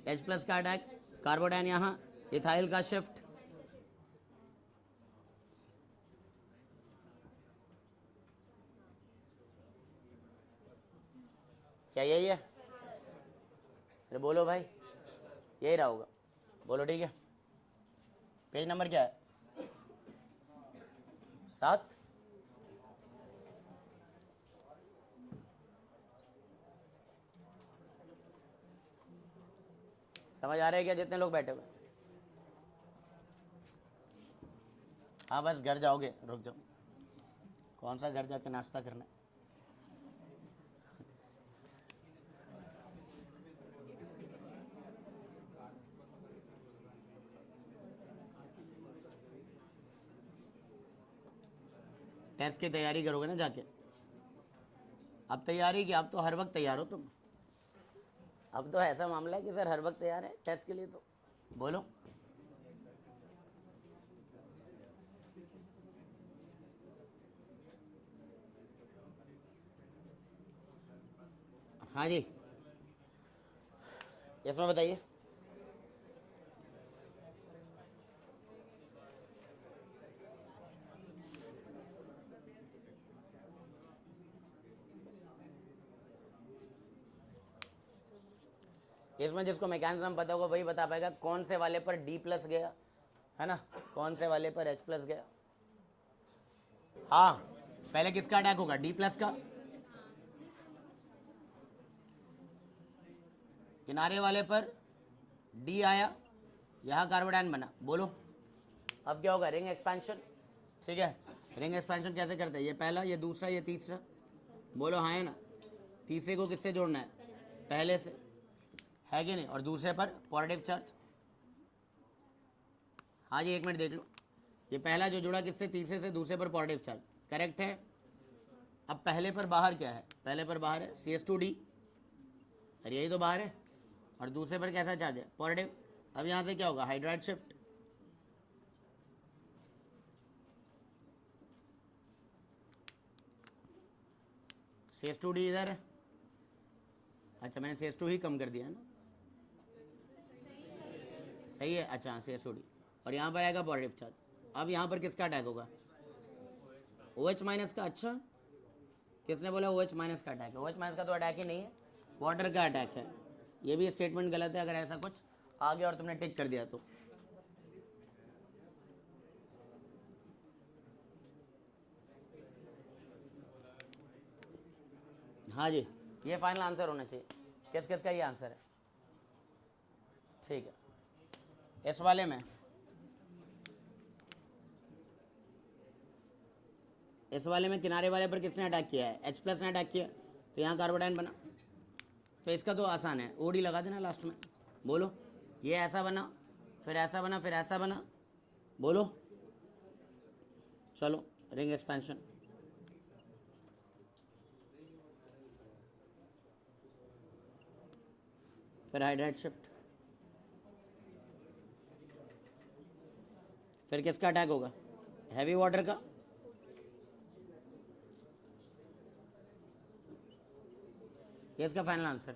H+ का अटैक, कार्बोडाइन यहाँ, इथाइल का शिफ्ट, क्या यही है, अरे बोलो भाई, यही रहा होगा। बोलो ठीक है। पेज नंबर क्या है, 7। समझ आ रहा है क्या जितने लोग बैठे हुए। हाँ बस घर जाओगे, रुक जाओ। कौन सा घर जाके नाश्ता करना है। टेस्ट की तैयारी करोगे ना जाके। अब तैयारी की, अब तो हर वक्त तैयार हो तुम। अब तो ऐसा मामला है कि सर हर वक्त तैयार है टेस्ट के लिए। तो बोलो हाँ जी, इसमें बताइए। इसमें जिसको मैकेनिज्म पता होगा वही बता पाएगा कौन से वाले पर D+ गया, है ना, कौन से वाले पर H+ गया। हाँ, पहले किसका अटैक होगा, D+ का। किनारे वाले पर D आया, यहाँ कार्बोडाइन बना। बोलो अब क्या होगा, रिंग एक्सपेंशन। ठीक है। रिंग एक्सपेंशन कैसे करते हैं, ये पहला, ये दूसरा, ये तीसरा। बोलो हाँ है ना। तीसरे को किससे जोड़ना है, पहले से, है कि नहीं, और दूसरे पर पॉजिटिव चार्ज। हाँ जी एक मिनट देख लो, ये पहला जो जुड़ा किससे, तीसरे से, दूसरे पर पॉजिटिव चार्ज, करेक्ट है। अब पहले पर बाहर क्या है, पहले पर बाहर है CH2D, अरे यही तो बाहर है, और दूसरे पर कैसा चार्ज है, पॉजिटिव। अब यहाँ से क्या होगा, हाइड्राइड शिफ्ट, शेष टू डी इधर है, अच्छा मैंने शेष टू ही कम कर दिया है ना, सही है, अच्छा हाँ शेष टू डी, और यहाँ पर आएगा पॉजिटिव चार्ज। अब यहाँ पर किसका अटैक होगा, OH माइनस का, अच्छा किसने बोला OH माइनस का अटैक है, OH माइनस का तो अटैक ही नहीं है, वाटर का अटैक है, ये भी स्टेटमेंट गलत है अगर ऐसा कुछ आ गया और तुमने टिक कर दिया तो। हाँ जी, ये फाइनल आंसर होना चाहिए, किस किस का ये आंसर है, ठीक है। इस वाले में, इस वाले में किनारे वाले पर किसने अटैक किया है, H प्लस ने अटैक किया, तो यहाँ कार्बोडाइन बना, तो इसका तो आसान है, OD लगा देना लास्ट में, बोलो ये ऐसा बना, फिर ऐसा बना, फिर ऐसा बना, बोलो, चलो रिंग एक्सपेंशन, फिर हाइड्राइड शिफ्ट, फिर किसका अटैक होगा, हैवी वाटर का, ये इसका फाइनल आंसर।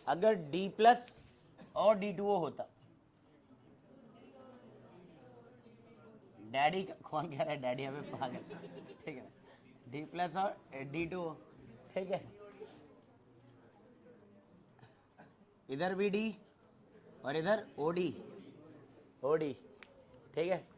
अगर D प्लस और D2O होता, डैडी का कौन कह रहा है डैडी हमें पागल, ठीक है, D प्लस और D2O, ठीक है, इधर भी D और इधर OD, ठीक है,